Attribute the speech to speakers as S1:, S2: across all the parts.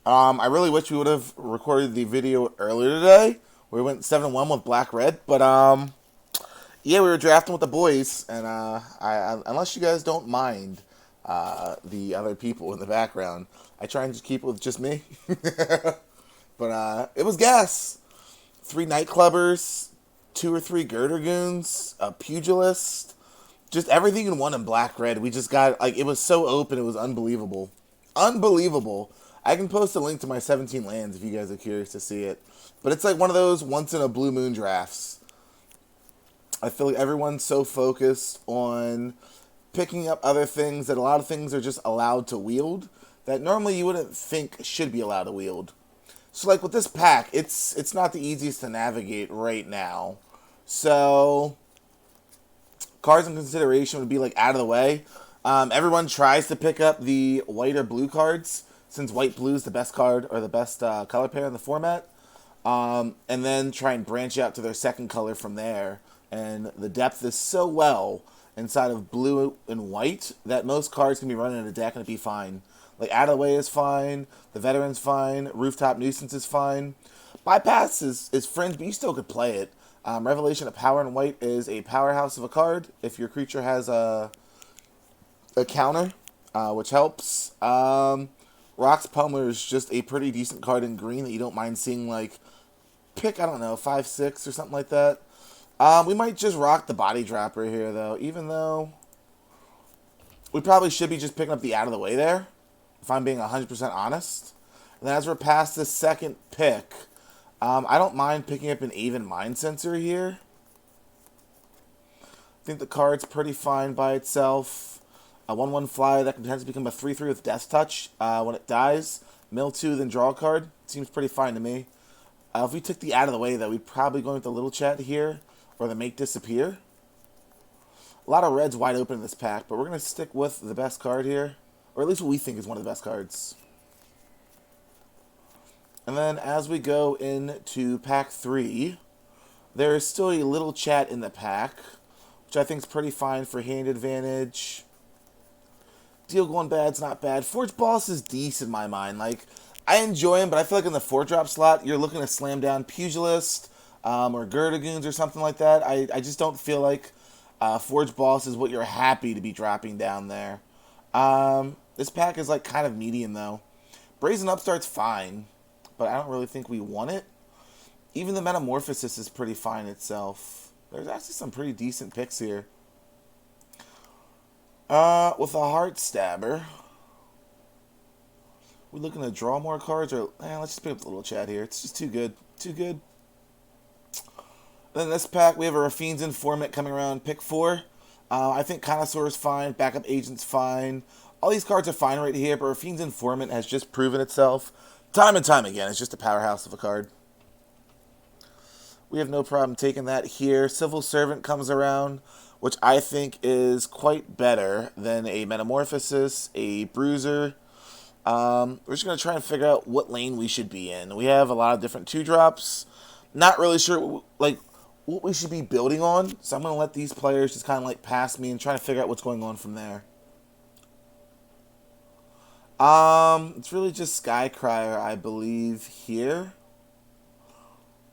S1: I really wish we would have recorded the video earlier today. We went 7-1 with Black Red, but yeah, we were drafting with the boys, and unless you guys don't mind the other people in the background, I try and just keep it with just me. But it was gas. 3 nightclubbers, 2 or 3 girder goons, a pugilist, just everything in one in Black Red. We just got, like, it was so open, it was unbelievable. Unbelievable. I can post a link to my 17 lands if you guys are curious to see it. But it's like one of those once in a blue moon drafts. I feel like everyone's so focused on picking up other things that a lot of things are just allowed to wield that normally you wouldn't think should be allowed to wield. So like with this pack, it's not the easiest to navigate right now. So cards in consideration would be like out of the way. Everyone tries to pick up the white or blue cards since white blue is the best card or the best color pair in the format. And then try and branch out to their second color from there. And the depth is so well inside of blue and white that most cards can be run in a deck and it'd be fine. Like Out of the Way is fine, the Veteran's fine, Rooftop Nuisance is fine. Bypass is fringe, but you still could play it. Revelation of Power in white is a powerhouse of a card if your creature has a counter, which helps. Rox Pummeler is just a pretty decent card in green that you don't mind seeing, like, pick, I don't know, 5-6 or something like that. We might just rock the Body Dropper here, though, even though we probably should be just picking up the Out of the Way there, if I'm being 100% honest. And then as we're past this second pick, I don't mind picking up an Aven Mind Sensor here. I think the card's pretty fine by itself. A 1/1 fly that can potentially become a 3/3 with Death Touch when it dies. Mill 2, then draw a card. Seems pretty fine to me. If we took the Out of the Way, though, we'd probably go with the Little Chat here, or the Make Disappear. A lot of reds wide open in this pack, but we're going to stick with the best card here, or at least what we think is one of the best cards. And then as we go into pack 3, there is still a Little Chat in the pack, which I think is pretty fine for hand advantage. Deal Going Bad's not bad. Forge Boss is decent in my mind. Like, I enjoy him, but I feel like in the 4-drop slot, you're looking to slam down Pugilist or Girdagoons or something like that. I just don't feel like Forge Boss is what you're happy to be dropping down there. This pack is like kind of medium, though. Brazen Upstart's fine, but I don't really think we want it. Even the Metamorphosis is pretty fine itself. There's actually some pretty decent picks here. With a Heart Stabber, we looking to draw more cards, or let's just pick up the Little Chat here. It's just too good, too good. Then in this pack, we have a Rafine's Informant coming around pick 4. I think Connoisseur is fine, Backup Agent's fine. All these cards are fine right here, but Rafine's Informant has just proven itself time and time again. It's just a powerhouse of a card. We have no problem taking that here. Civil Servant comes around, which I think is quite better than a Metamorphosis, a Bruiser. We're just going to try and figure out what lane we should be in. We have a lot of different 2-drops. Not really sure like what we should be building on, so I'm going to let these players just kind of like pass me and try to figure out what's going on from there. It's really just Skycrier, I believe, here.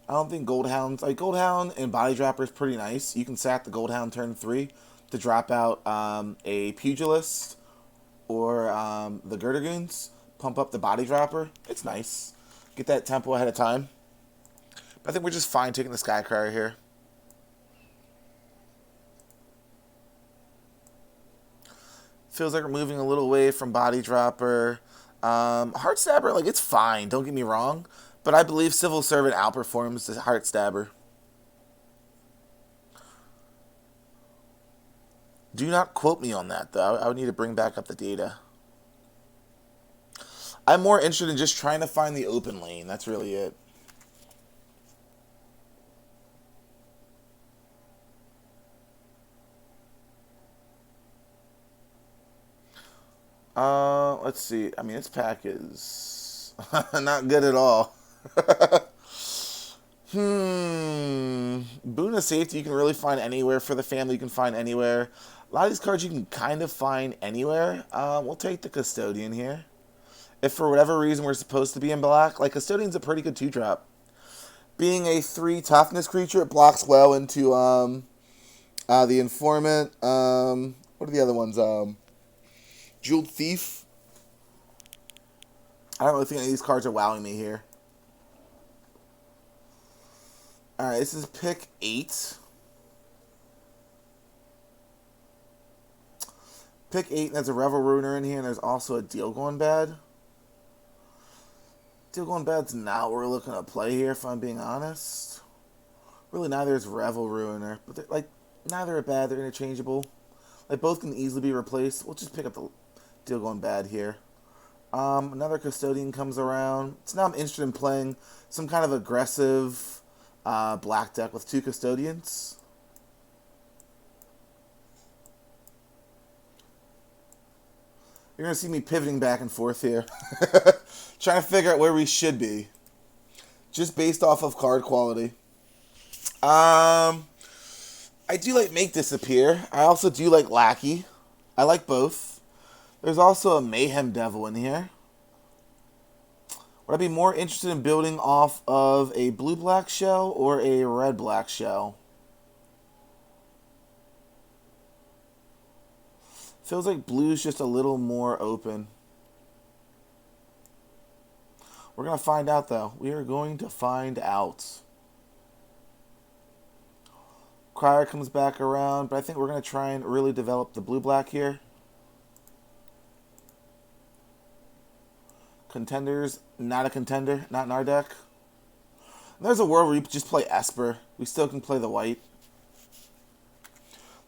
S1: I don't think Goldhound's... Like, Goldhound and Body Dropper is pretty nice. You can sack the Goldhound turn 3 to drop out a Pugilist or the Girdagoons. Pump up the Body Dropper. It's nice. Get that tempo ahead of time. But I think we're just fine taking the Skycrier here. Feels like we're moving a little away from Body Dropper. Heart Stabber, like, it's fine. Don't get me wrong. But I believe Civil Servant outperforms the Heart Stabber. Do not quote me on that, though. I would need to bring back up the data. I'm more interested in just trying to find the open lane. That's really it. Let's see. I mean, this pack is not good at all. Boon of Safety you can really find anywhere. For the Family you can find anywhere. A lot of these cards you can kind of find anywhere. We'll take the Custodian here. If for whatever reason we're supposed to be in black, like Custodian's a pretty good 2-drop. Being a 3 toughness creature, it blocks well into the Informant. What are the other ones? Jeweled Thief. I don't really think any of these cards are wowing me here. Alright, this is pick 8. Pick 8, and there's a Revel Ruiner in here, and there's also a Deal Going Bad. Deal Going Bad's not what we're looking to play here, if I'm being honest. Really, neither is Revel Ruiner, but like neither are bad. They're interchangeable. Like both can easily be replaced. We'll just pick up the Deal Going Bad here. Another Custodian comes around. So now I'm interested in playing some kind of aggressive black deck with 2 Custodians. You're going to see me pivoting back and forth here. Trying to figure out where we should be. Just based off of card quality. I do like Make Disappear. I also do like Lackey. I like both. There's also a Mayhem Devil in here. Would I be more interested in building off of a blue-black shell or a red-black shell? Feels like blue's just a little more open. We're going to find out, though. We are going to find out. Crier comes back around, but I think we're going to try and really develop the blue-black here. Contenders, not a contender, not in our deck. And there's a world where you just play Esper. We still can play the white.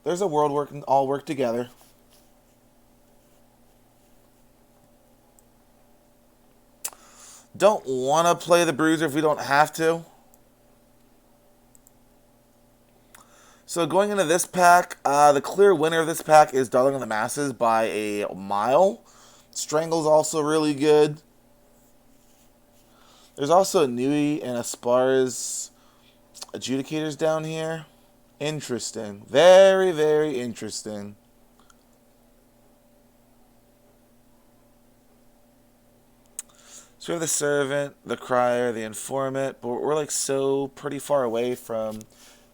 S1: There's a world where it can all work together. Don't want to play the Bruiser if we don't have to. So going into this pack, the clear winner of this pack is Darling of the Masses by a mile. Strangle's also really good. There's also a Nui and Aspar's Adjudicators down here. Interesting. Very, very interesting. So we have the Servant, the Crier, the Informant, but we're like so pretty far away from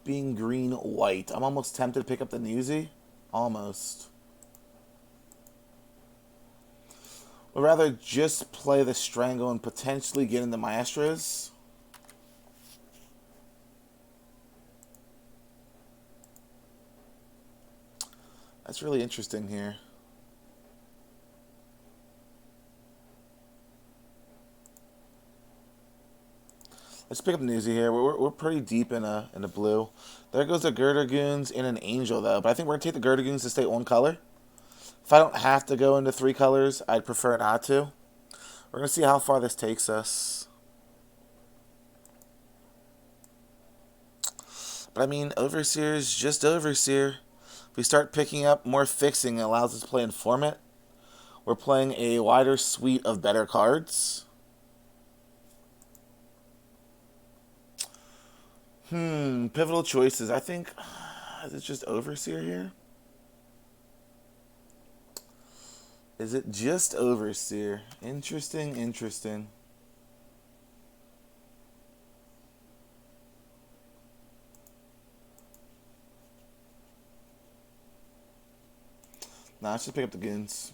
S1: being green-white. I'm almost tempted to pick up the Newsy. Almost. Would rather just play the Strangle and potentially get into Maestros. That's really interesting here. Let's pick up Newsy here. We're pretty deep in a blue. There goes the Girder Goons in an Angel, though. But I think we're going to take the Girder Goons to stay one color. If I don't have to go into 3 colors, I'd prefer not to. We're going to see how far this takes us. But I mean, Overseer is just Overseer. If we start picking up more fixing, it allows us to play Informant. We're playing a wider suite of better cards. Pivotal choices. I think, is it just Overseer here? Is it just Overseer? Interesting, interesting. Nah, let's just pick up the Goons.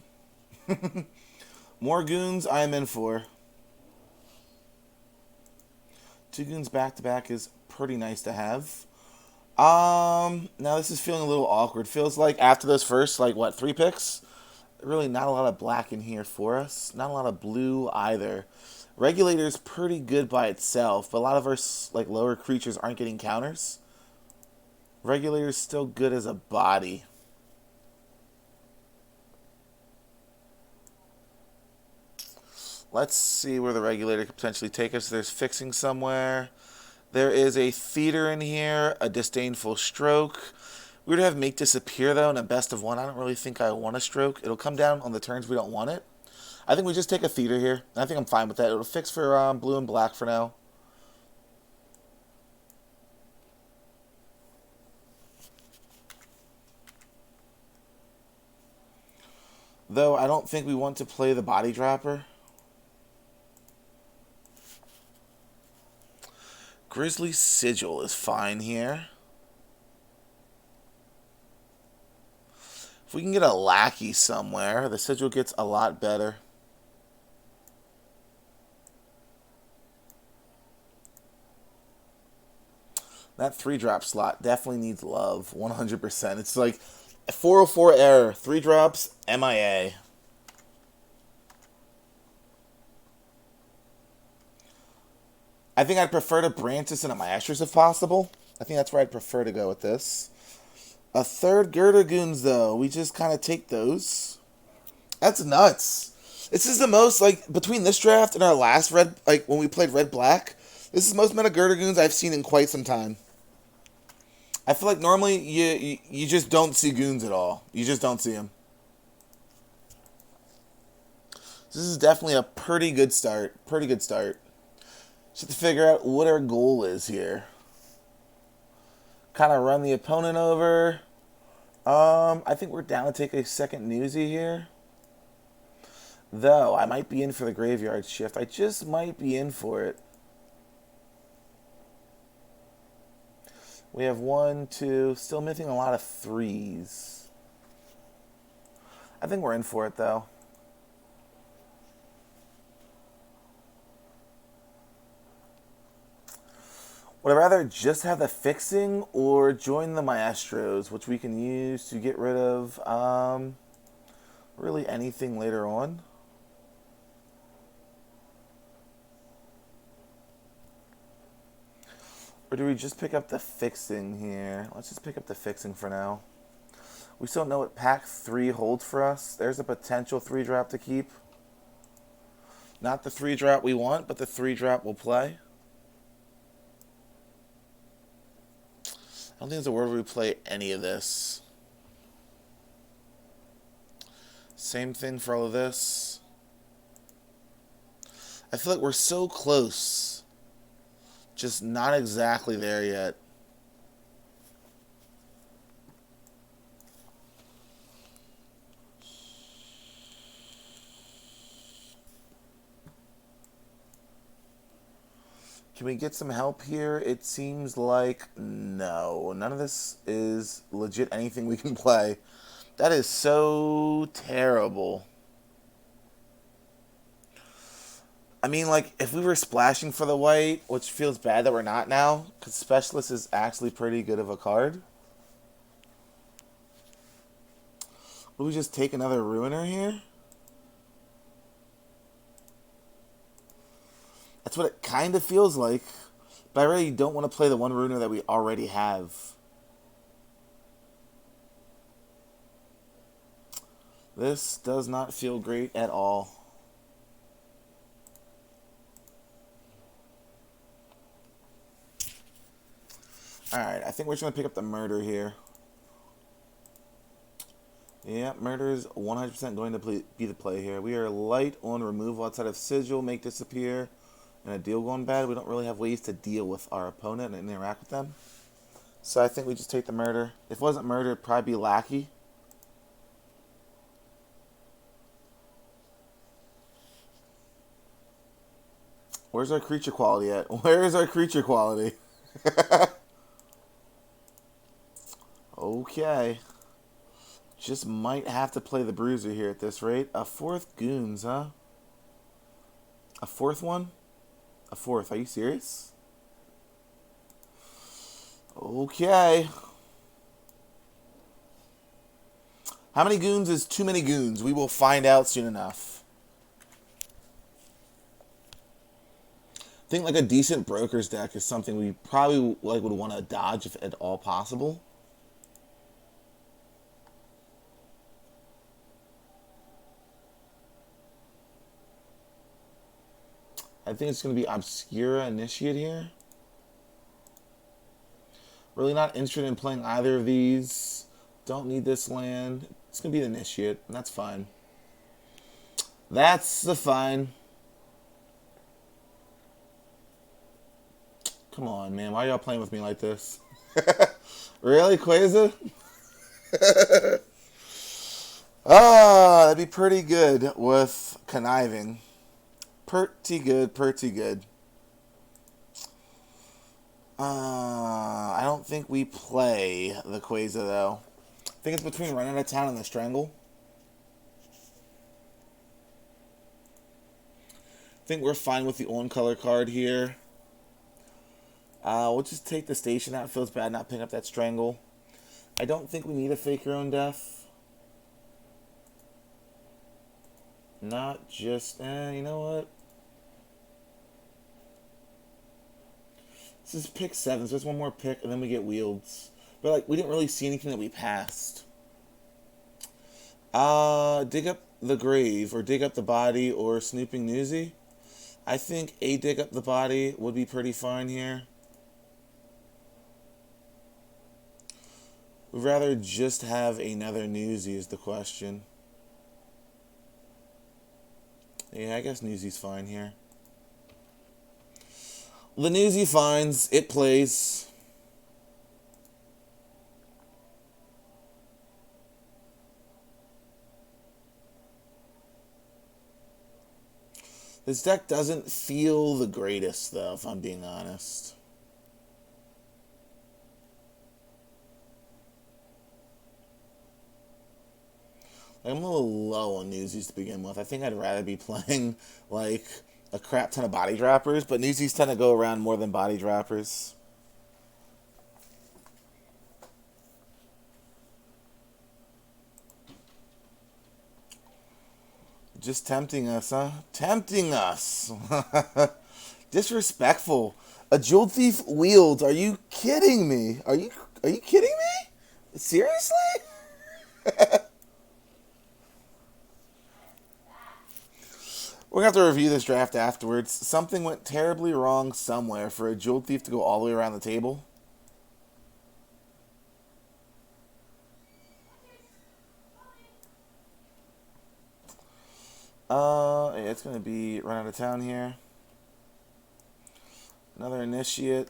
S1: More Goons I'm in for. 2 Goons back to back is pretty nice to have. Now this is feeling a little awkward. Feels like after those first, like, what, 3 picks? Really not a lot of black in here for us. Not a lot of blue either. Regulator's pretty good by itself, but a lot of our, like, lower creatures aren't getting counters. Regulator's still good as a body. Let's see where the Regulator could potentially take us. There's Fixing somewhere. There is a Theater in here, a Disdainful Stroke. We would have Make Disappear, though, in a best of 1. I don't really think I want a Stroke. It'll come down on the turns we don't want it. I think we just take a Theater here. I think I'm fine with that. It'll fix for blue and black for now. Though I don't think we want to play the Body Dropper. Grizzly Sigil is fine here. If we can get a Lackey somewhere, the Sigil gets a lot better. That 3-drop slot definitely needs love, 100%. It's like 404 error, 3 drops, MIA. I think I'd prefer to branch this into Maestros if possible. I think that's where I'd prefer to go with this. A third Girder Goons, though. We just kind of take those. That's nuts. This is the most, like, between this draft and our last red, like, when we played Red Black, this is the most meta Girder Goons I've seen in quite some time. I feel like normally you just don't see goons at all. You just don't see them. This is definitely a pretty good start. Pretty good start. Just have to figure out what our goal is here. Kind of run the opponent over. I think we're down to take a second newsy here. Though, I might be in for the graveyard shift. I just might be in for it. We have 1, 2, still missing a lot of 3s. I think we're in for it, though. Would I rather just have the fixing or join the Maestros, which we can use to get rid of really anything later on? Or do we just pick up the fixing here? Let's just pick up the fixing for now. We still don't know what pack 3 holds for us. There's a potential 3-drop to keep. Not the 3-drop we want, but the 3-drop we'll play. I don't think there's a word where we play any of this. Same thing for all of this. I feel like we're so close. Just not exactly there yet. Can we get some help here? It seems like no. None of this is legit anything we can play. That is so terrible. I mean, like, if we were splashing for the white, which feels bad that we're not now, because Specialist is actually pretty good of a card. Would we just take another Ruiner here? That's what it kind of feels like. But I really don't want to play the one Ruiner that we already have. This does not feel great at all. Alright, I think we're just going to pick up the Murder here. Yeah, Murder is 100% going to be the play here. We are light on removal outside of Sigil, make disappear, and a deal going bad. We don't really have ways to deal with our opponent and interact with them. So I think we just take the Murder. If it wasn't Murder, it'd probably be Lackey. Where's our creature quality at? Where is our creature quality? Okay. Just might have to play the Bruiser here at this rate. A 4th Goons, huh? A 4th one? A 4th. Are you serious? Okay. How many Goons is too many Goons? We will find out soon enough. I think like a decent Broker's deck is something we probably like would want to dodge if at all possible. I think it's going to be Obscura Initiate here. Really not interested in playing either of these. Don't need this land. It's going to be the Initiate, and that's fine. That's the fine. Come on, man. Why are y'all playing with me like this? Really, Quasar? Ah, that'd be pretty good with Conniving. Pretty good, pretty good. I don't think we play the Quasar, though. I think it's between Run Out of Town and the Strangle. I think we're fine with the on-color card here. We'll just take the station out. It feels bad not picking up that Strangle. I don't think we need a Fake Your Own Death. Not just... you know what? This is pick 7, so there's one more pick, and then we get Wields. But, like, we didn't really see anything that we passed. Dig Up the Grave, or Dig Up the Body, or Snooping Newsy. I think a Dig Up the Body would be pretty fine here. We'd rather just have another Newsy is the question. Yeah, I guess Newsy's fine here. The Newsy finds, it plays. This deck doesn't feel the greatest, though, if I'm being honest. I'm a little low on Newsies to begin with. I think I'd rather be playing, like, a crap ton of Body Droppers, but Newsies tend to go around more than Body Droppers. Just tempting us, huh? Tempting us. Disrespectful. A Jeweled Thief Wields. Are you kidding me? Are you kidding me? Seriously? We're going to have to review this draft afterwards. Something went terribly wrong somewhere for a Jeweled Thief to go all the way around the table. Yeah, it's going to be Run Out of Town here. Another Initiate.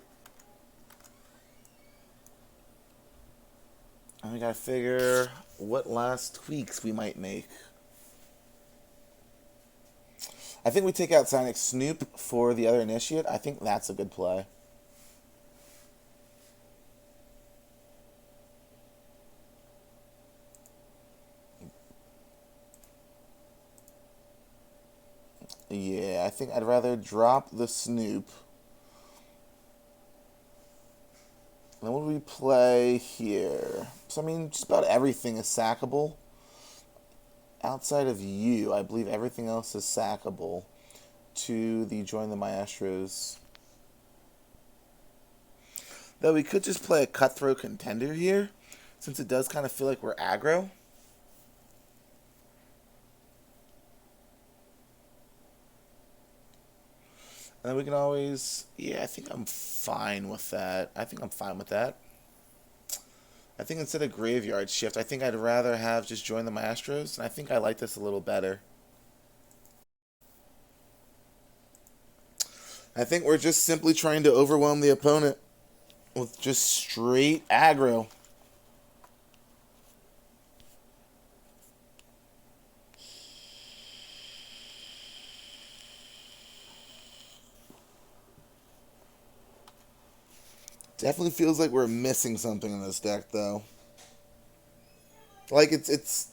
S1: And we got to figure what last tweaks we might make. I think we take out Sonic Snoop for the other Initiate. I think that's a good play. Yeah, I think I'd rather drop the Snoop. Then what do we play here? So, I mean, just about everything is sackable. Outside of you, I believe everything else is sackable to the Join the Maestros. Though we could just play a Cutthroat Contender here, since it does kind of feel like we're aggro. And then we can always... Yeah, I think I'm fine with that. I think instead of Graveyard Shift, I think I'd rather have just Join the Maestros, and I think I like this a little better. I think we're just simply trying to overwhelm the opponent with just straight aggro. Definitely feels like we're missing something in this deck, though. Like, it's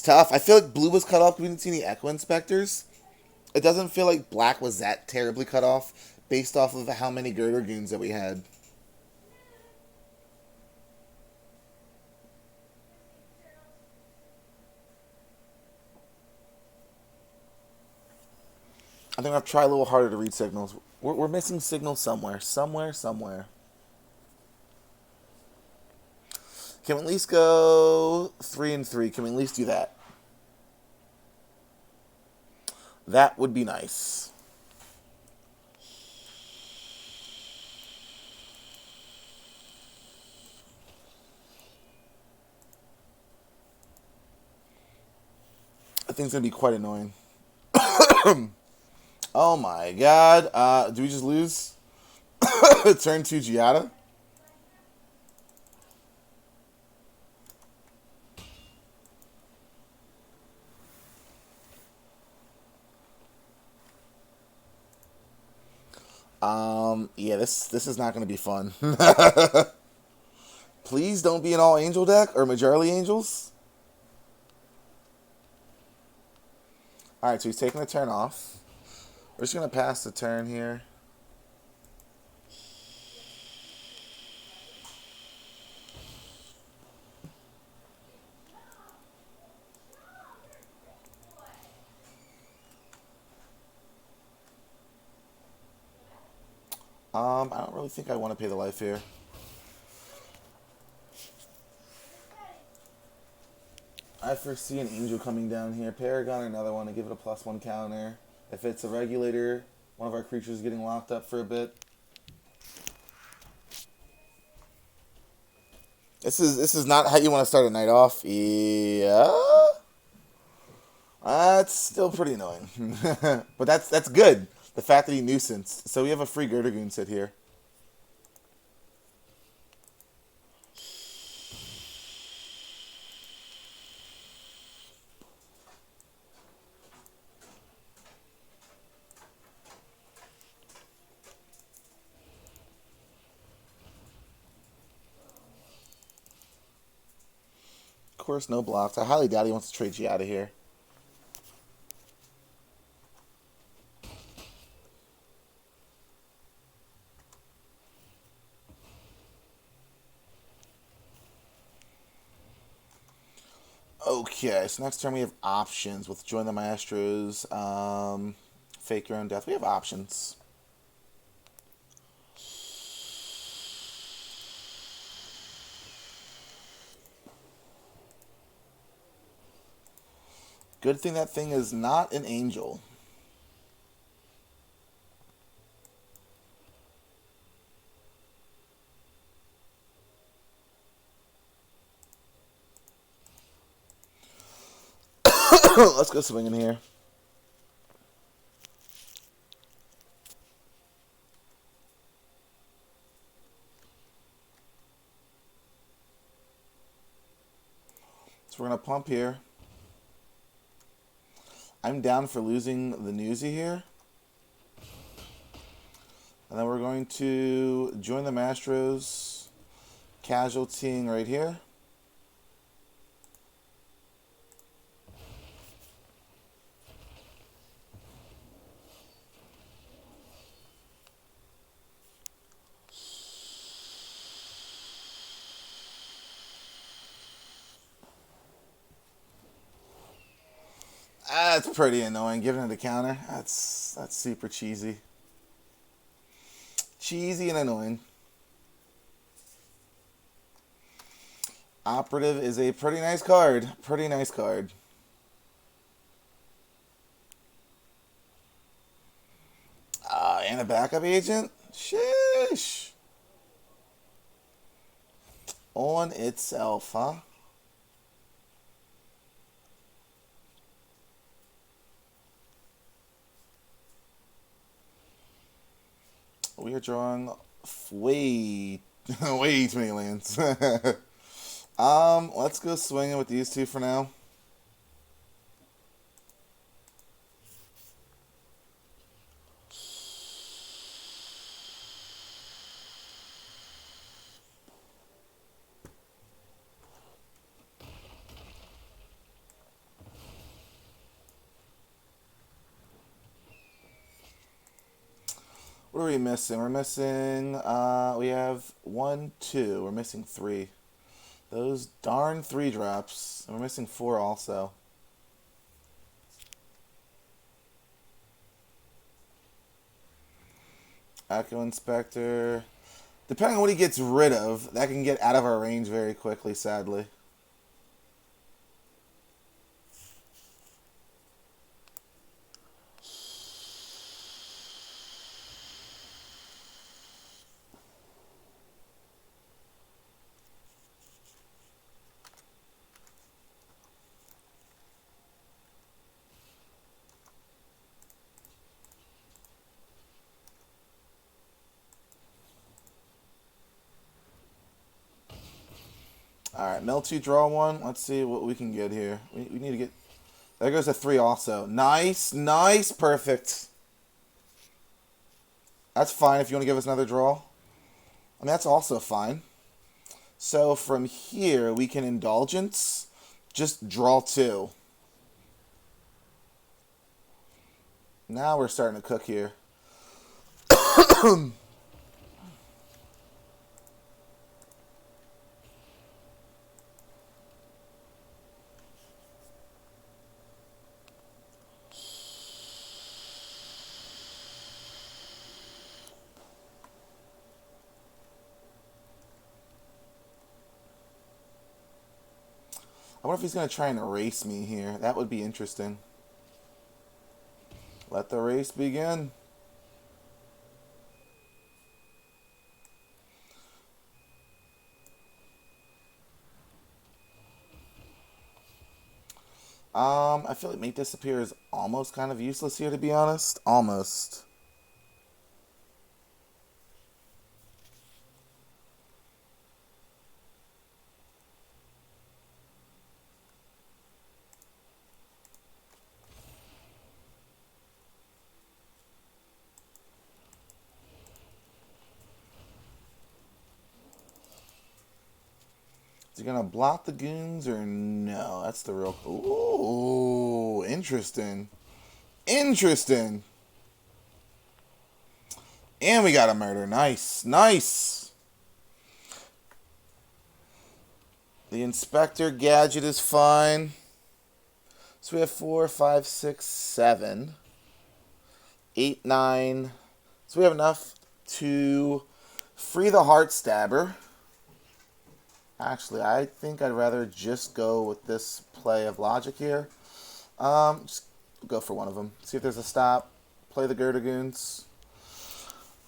S1: tough. I feel like blue was cut off because we didn't see any Echo Inspectors. It doesn't feel like black was that terribly cut off based off of how many Girder Goons that we had. I think I'll try a little harder to read signals. We're missing signals somewhere. Somewhere. Can we at least go 3 and 3? Can we at least do that? That would be nice. I think it's going to be quite annoying. Oh my god. Do we just lose? Turn 2 Giada? Yeah, this is not going to be fun. Please don't be an all angel deck or majorly angels. All right, so he's taking the turn off. We're just going to pass the turn here. I don't really think I want to pay the life here. I foresee an angel coming down here. Paragon, another one to give it a +1 counter. If it's a regulator, one of our creatures getting locked up for a bit. This is not how you want to start a night off. Yeah, that's still pretty annoying, but that's good. The fact that he nuisance. So we have a free Girdergoon sit here. Of course, no blocks. I highly doubt he wants to trade you out of here. Okay, so next turn we have options with Join the Maestros, Fake Your Own Death. We have options. Good thing that thing is not an angel. Let's go swinging here. So we're going to pump here. I'm down for losing the Newsy here. And then we're going to Join the Maestros, casualtying right here. That's pretty annoying. Giving it a counter. That's super cheesy. Cheesy and annoying. Operative is a pretty nice card. Pretty nice card. And a backup agent? Sheesh. On itself, huh? We are drawing way, way too many lands. Let's go swinging with these two for now. What are we missing? We're missing, we have 1, 2. We're missing 3. Those darn 3 drops. And we're missing 4 also. Echo Inspector. Depending on what he gets rid of, that can get out of our range very quickly, sadly. Alright, mill 2, draw 1. Let's see what we can get here. We need to get... There goes a 3 also. Nice, nice, perfect. That's fine if you want to give us another draw. I mean, that's also fine. So from here, we can indulgence, just draw two. Now we're starting to cook here. I wonder if he's going to try and erase me here. That would be interesting. Let the race begin. I feel like Mate Disappear is almost kind of useless here, to be honest. Almost. Is he gonna block the goons or no? That's the real. Ooh, interesting. Interesting. And we got a murder. Nice. Nice. The inspector gadget is fine. So we have 4, 5, 6, 7, 8, 9. So we have enough to free the heart stabber. Actually, I think I'd rather just go with this play of logic here. Just go for one of them. See if there's a stop. Play the Gerdagoons.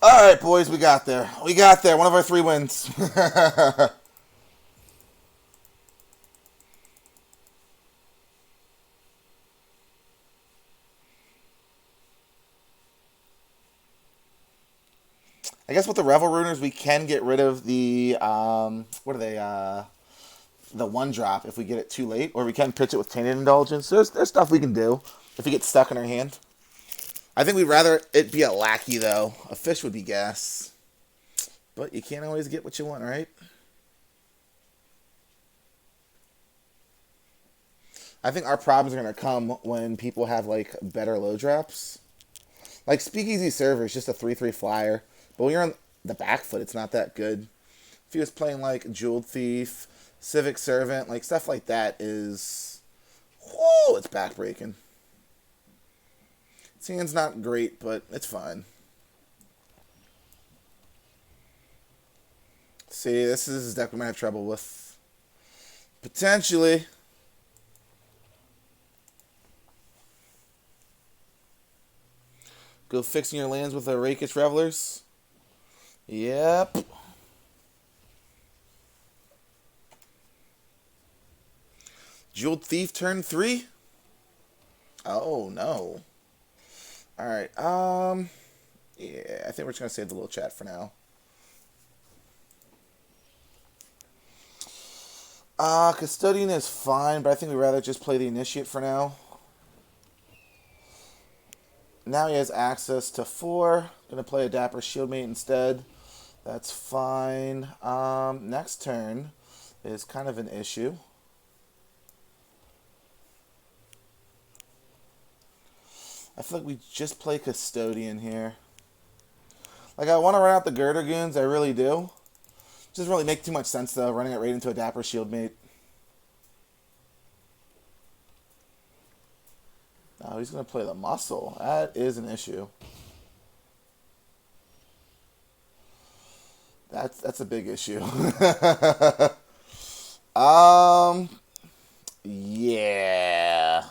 S1: All right, boys, we got there. We got there. One of our 3 wins. I guess with the Revel Runers, we can get rid of the, what are they, the 1-drop if we get it too late, or we can pitch it with Tainted Indulgence. There's stuff we can do if we get stuck in our hand. I think we'd rather it be a lackey, though. A fish would be gas. But you can't always get what you want, right? I think our problems are going to come when people have, like, better low drops. Like, Speakeasy Server is just a 3/3 flyer. But when you're on the back foot, it's not that good. If he was playing, like, Jeweled Thief, Civic Servant, like, stuff like that is... Whoa, it's backbreaking. His hand's not great, but it's fine. See, this is a deck we might have trouble with. Potentially. Go fixing your lands with the Rakish Revelers. Yep. Jeweled Thief turn 3? Oh, no. Alright, yeah, I think we're just going to save the little chat for now. Custodian is fine, but I think we'd rather just play the Initiate for now. Now he has access to 4. Going to play a Dapper Shieldmate instead. That's fine. Next turn is kind of an issue. I feel like we just play Custodian here. Like, I want to run out the Gerdagoons, I really do. Doesn't really make too much sense, though, running it right into a Dapper Shieldmate. Oh, he's going to play the Muscle. That is an issue. That's a big issue. Yeah.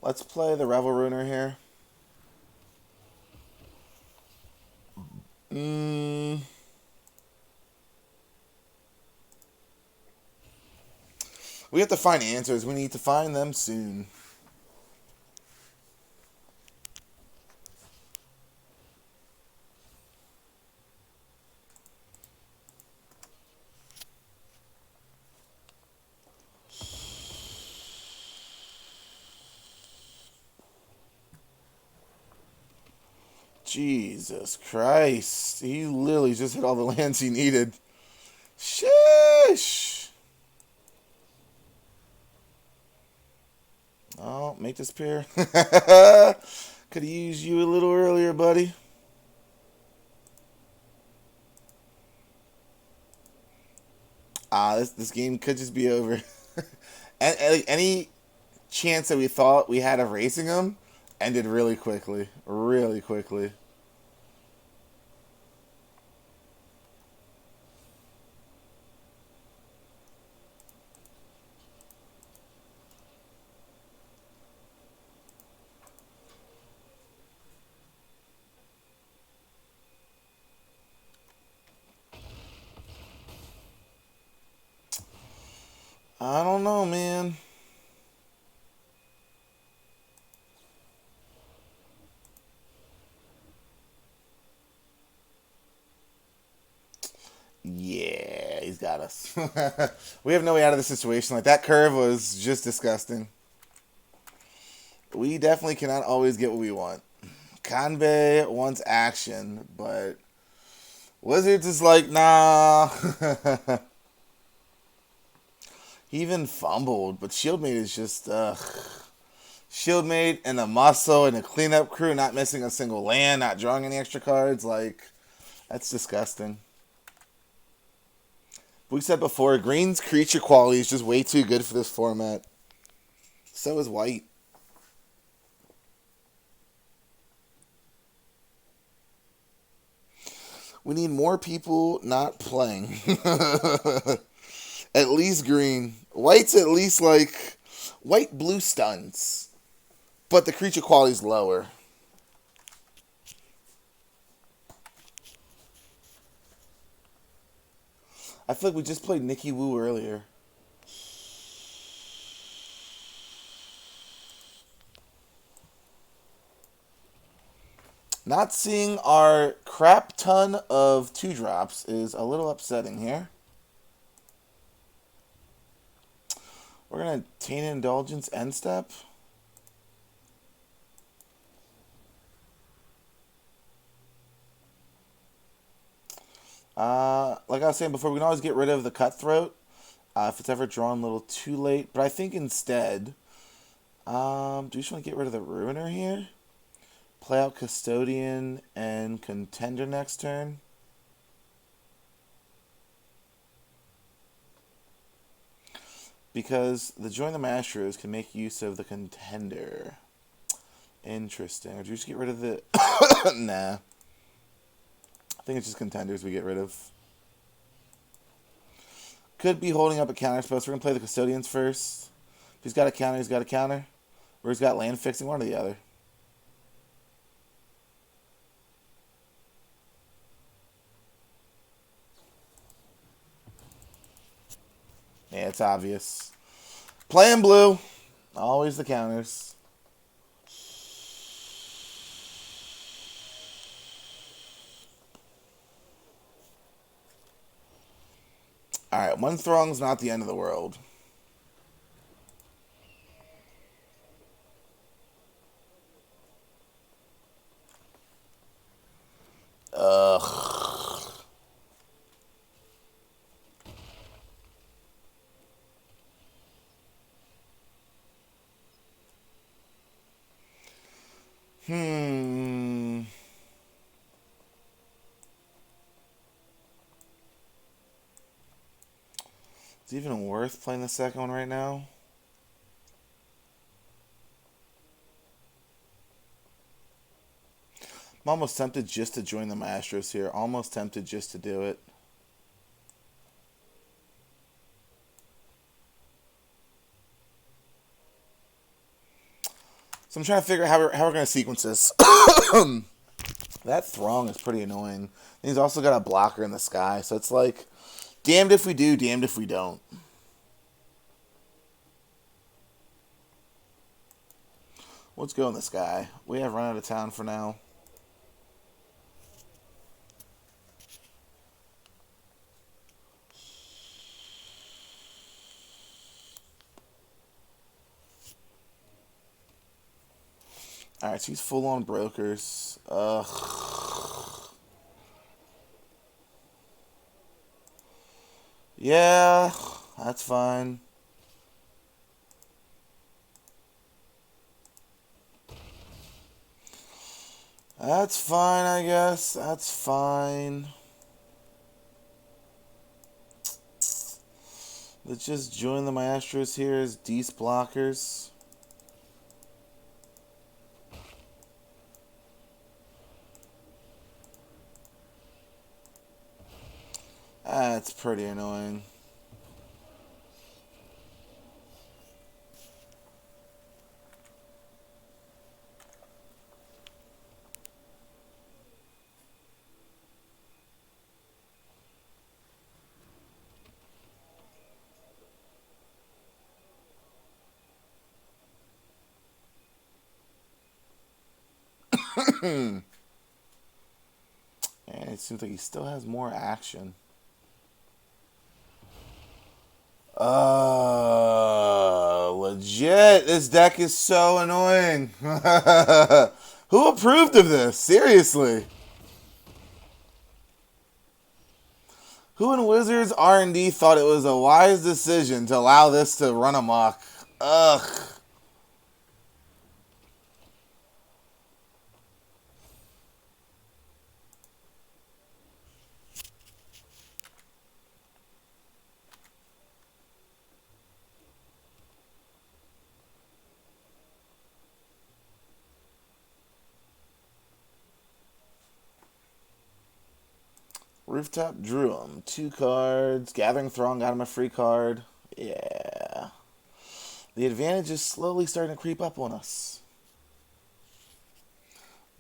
S1: Let's play the Revel Runer here. We have to find answers. We need to find them soon. Jesus Christ. He literally just hit all the lands he needed. Sheesh. Oh, make this pair. Could have used you a little earlier, buddy. This game could just be over. Any chance that we thought we had of racing him ended really quickly. Really quickly. I don't know, man. Yeah, he's got us. We have no way out of the situation. Like, that curve was just disgusting. We definitely cannot always get what we want. Kanbei wants action, but Wizards is like, nah. He even fumbled, but Shieldmate is just, Shieldmate and a muscle and a cleanup crew, not missing a single land, not drawing any extra cards. Like, that's disgusting. We said before, green's creature quality is just way too good for this format. So is white. We need more people not playing. At least green. White's at least like white blue stuns. But the creature quality is lower. I feel like we just played Nikki Wu earlier. Not seeing our crap ton of 2-drops is a little upsetting here. We're going to Tainted Indulgence end step. Like I was saying before, we can always get rid of the Cutthroat if it's ever drawn a little too late. But I think instead, do we just want to get rid of the Ruiner here? Play out Custodian and Contender next turn. Because the Join the Masters can make use of the Contender. Interesting. Or do you just get rid of the... Nah. I think it's just Contenders we get rid of. Could be holding up a counter spell, so we're going to play the Custodians first. If he's got a counter, he's got a counter. Or he's got land fixing, one or the other. Yeah, it's obvious. Playing blue. Always the counters. Alright, one throng's not the end of the world. Ugh. Is it even worth playing the second one right now? I'm almost tempted just to join the Masters here. Almost tempted just to do it. So I'm trying to figure out how we're going to sequence this. That Throng is pretty annoying. And he's also got a blocker in the sky. So it's like, damned if we do, damned if we don't. Let's go in the sky. We have run out of town for now. Alright, so he's full on brokers. Ugh. Yeah, that's fine. That's fine, I guess. That's fine. Let's just join the Maestros here as Deece blockers. That's pretty annoying. And it seems like he still has more action. Legit. This deck is so annoying. Who approved of this? Seriously. Who in Wizards R&D thought it was a wise decision to allow this to run amok? Ugh. Rooftop drew him. 2 cards. Gathering Throng got him a free card. Yeah. The advantage is slowly starting to creep up on us.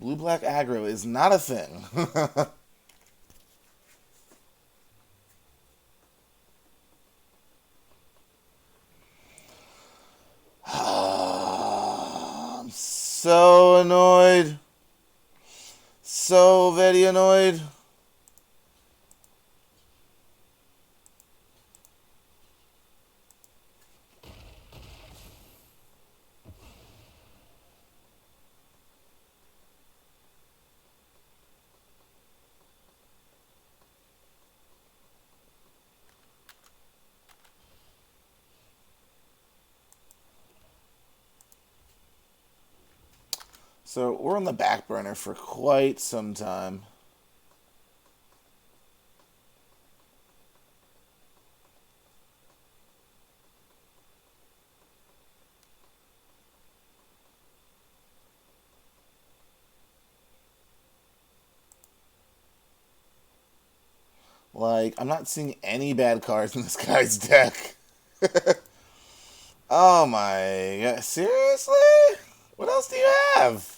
S1: Blue-black aggro is not a thing. I'm so annoyed. So very annoyed. So we're on the back burner for quite some time. Like, I'm not seeing any bad cards in this guy's deck. Oh my god. Seriously? What else do you have?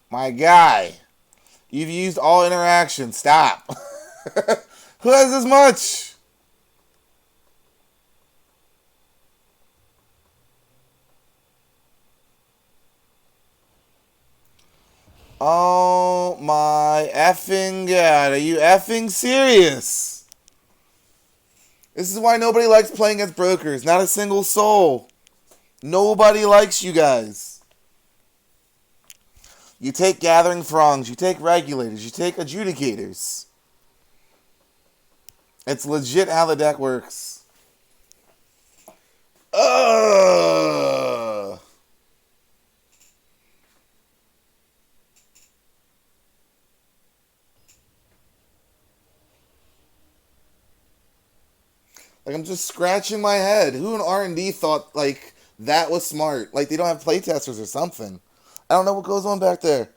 S1: My guy. You've used all interaction. Stop. Who has this much? Oh my effing god. Are you effing serious? This is why nobody likes playing against brokers. Not a single soul. Nobody likes you guys. You take Gathering Throngs, you take Regulators, you take Adjudicators. It's legit how the deck works. Ugh. Like, I'm just scratching my head. Who in R&D thought, like, that was smart? Like, they don't have playtesters or something. I don't know what goes on back there.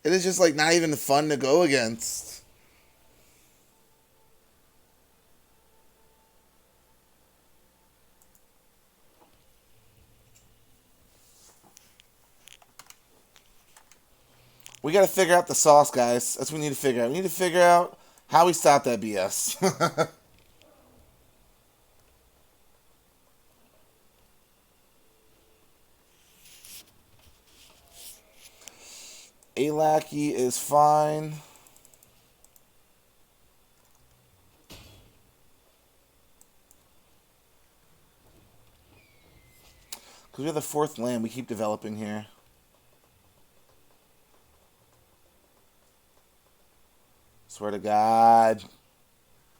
S1: It is just, like, not even fun to go against. We gotta figure out the sauce, guys. That's what we need to figure out. We need to figure out how we stop that BS. A Lackey is fine. Because we have the 4th land we keep developing here. Swear to God.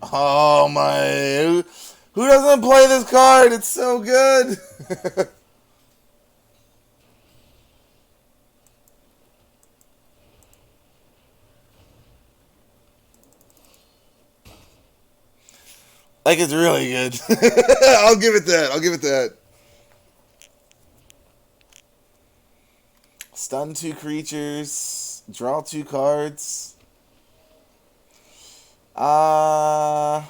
S1: Oh my. Who doesn't play this card? It's so good. Like, it's really good. I'll give it that. I'll give it that. Stun 2 creatures. Draw 2 cards. Huh.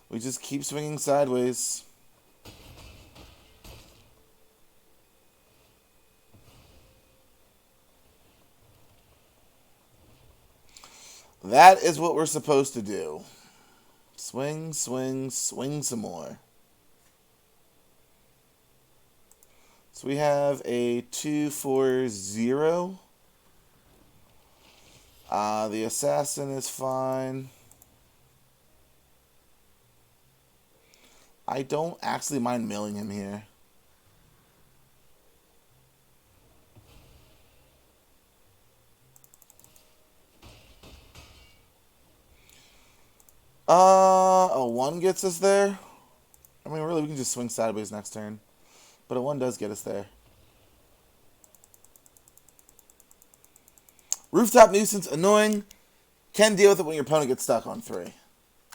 S1: We just keep swinging sideways. That is what we're supposed to do. Swing, swing, swing some more. So we have a 2-4-0. The assassin is fine. I don't actually mind milling him here. A 1 gets us there. I mean, really, we can just swing sideways next turn. But a 1 does get us there. Rooftop Nuisance, annoying. Can deal with it when your opponent gets stuck on 3.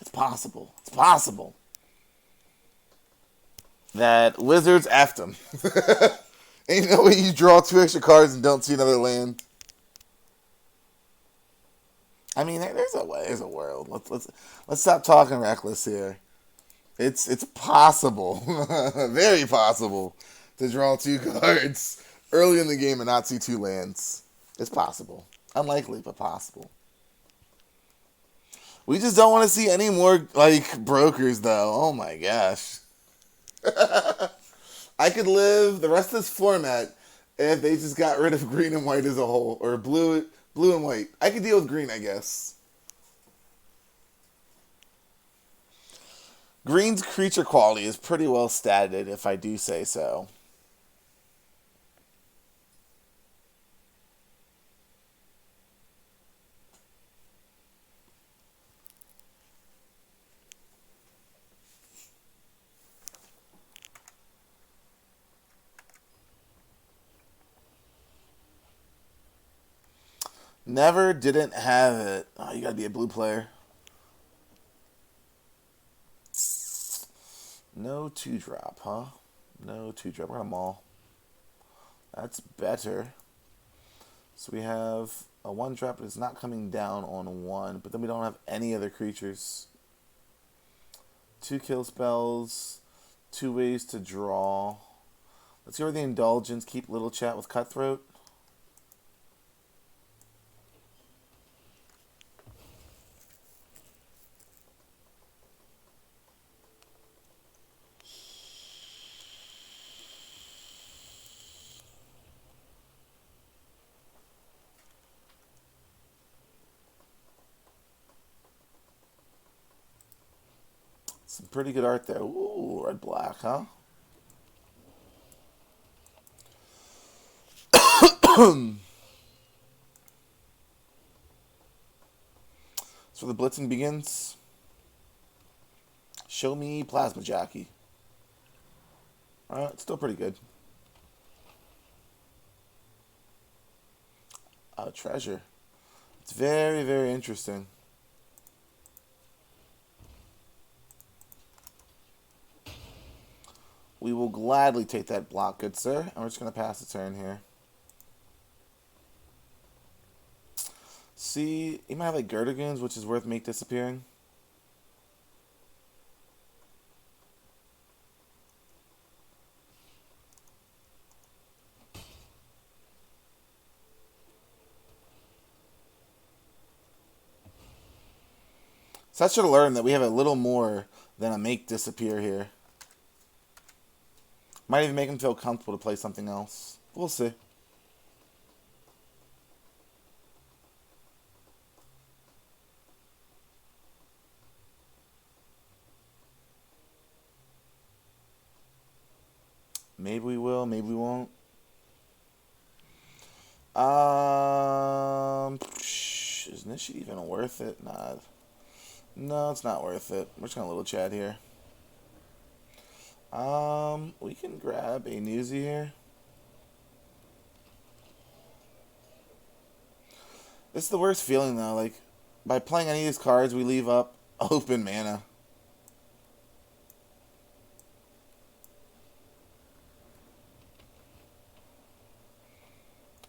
S1: It's possible. It's possible. That Wizards effed him. Ain't no way you draw 2 extra cards and don't see another land. I mean, there's a way, there's a world. Let's stop talking reckless here. It's possible, very possible, to draw 2 cards early in the game and not see 2 lands. It's possible, unlikely but possible. We just don't want to see any more like brokers, though. Oh my gosh. I could live the rest of this format if they just got rid of green and white as a whole, or blue and white. I could deal with green, I guess. Green's creature quality is pretty well statted, if I do say so. Never didn't have it. Oh, you gotta be a blue player. No 2-drop, huh? No 2-drop. We're gonna maul. That's better. So we have a 1-drop that is not coming down on 1, but then we don't have any other creatures. 2 kill spells, 2 ways to draw. Let's go over the Indulgence. Keep Little Chat with Cutthroat. Some pretty good art there. Ooh, red-black, huh? So the blitzing begins. Show me Plasma Jockey. It's still pretty good. Treasure. It's very, very interesting. We will gladly take that block, good sir. And we're just going to pass the turn here. See, you might have like Gerdigans, which is worth make disappearing. So I should have learned that we have a little more than a make disappear here. Might even make him feel comfortable to play something else. We'll see. Maybe we will, maybe we won't. Is this shit even worth it? Nah. No, it's not worth it. We're just gonna little chat here. We can grab a newsie here. This is the worst feeling though. Like, by playing any of these cards, we leave up open mana.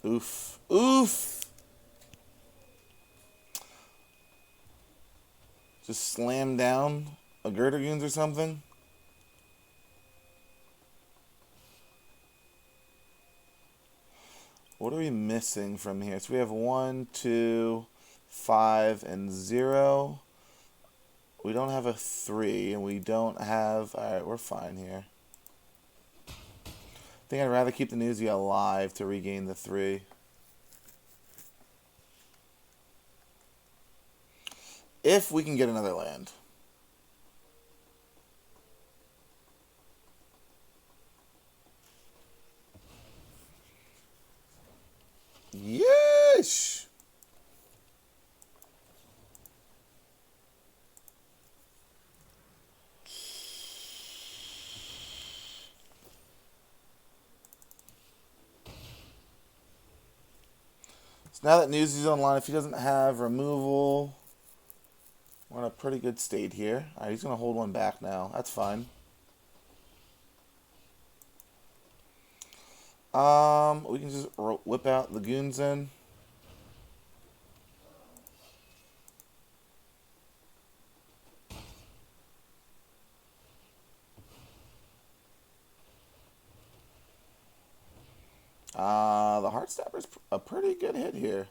S1: Oof. Oof! Just slam down a Girdergoons or something. What are we missing from here? So we have 1, 2, 5, and 0. We don't have a 3, and we don't have... Alright, we're fine here. I think I'd rather keep the newsie alive to regain the 3. If we can get another land. Yes! So now that Newsy's online, if he doesn't have removal, we're in a pretty good state here. Alright, he's going to hold one back now. That's fine. We can just whip out the goons in. The Heartstabber's a pretty good hit here.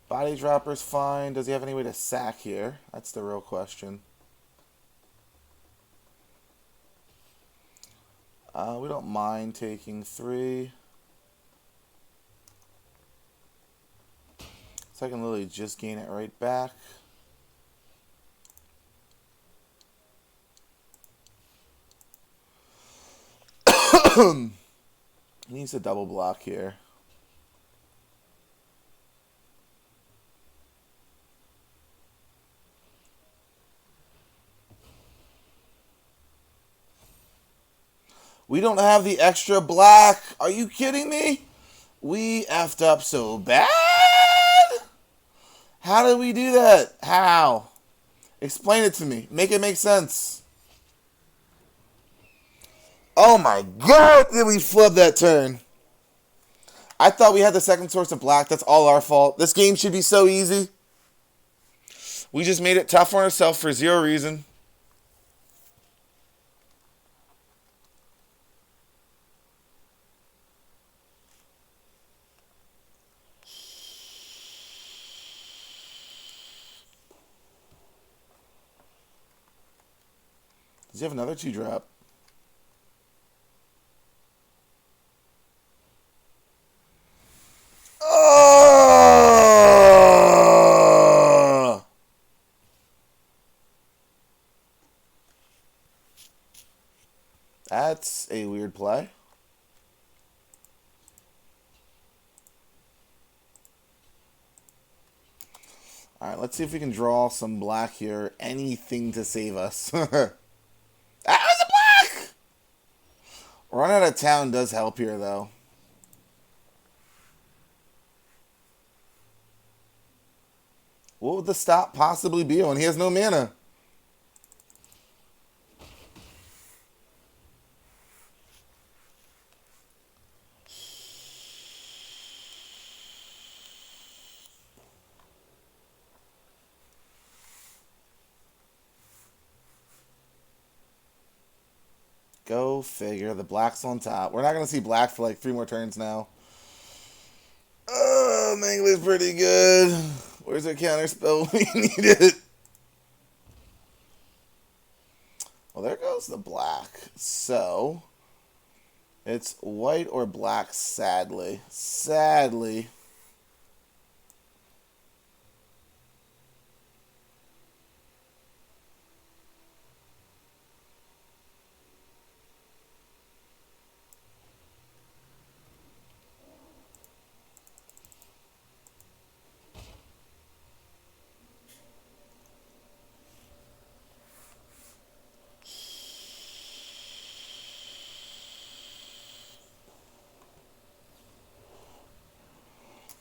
S1: Body Dropper's fine. Does he have any way to sack here? That's the real question. We don't mind taking 3. So I can literally just gain it right back. He needs a double block here. We don't have the extra black. Are you kidding me? We effed up so bad. How did we do that? How? Explain it to me. Make it make sense. Oh my god, did we flub that turn? I thought we had the second source of black. That's all our fault. This game should be so easy. We just made it tough on ourselves for 0 reason. Does he have another 2-drop? Oh! That's a weird play. Alright, let's see if we can draw some black here. Anything to save us. That was a black! Run out of town does help here, though. What would the stop possibly be when he has no mana? Go figure. The black's on top. We're not going to see black for like 3 more turns now. Oh, Mangler's pretty good. Where's our counter spell? We need it. Well, there goes the black. So, it's white or black, sadly. Sadly.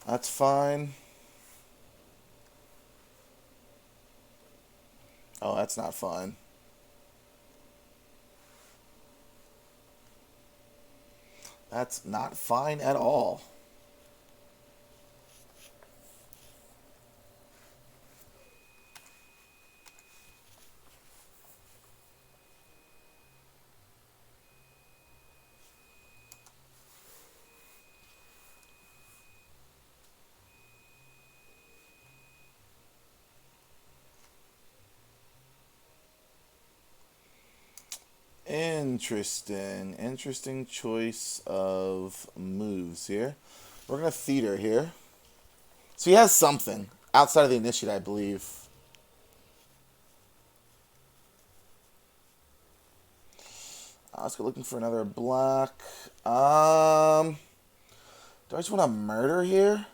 S1: That's fine. Oh, that's not fine. That's not fine at all. Interesting. Interesting choice of moves here. We're going to theater here. So he has something outside of the initiate, I believe. Let's go looking for another black. Do I just want to murder here?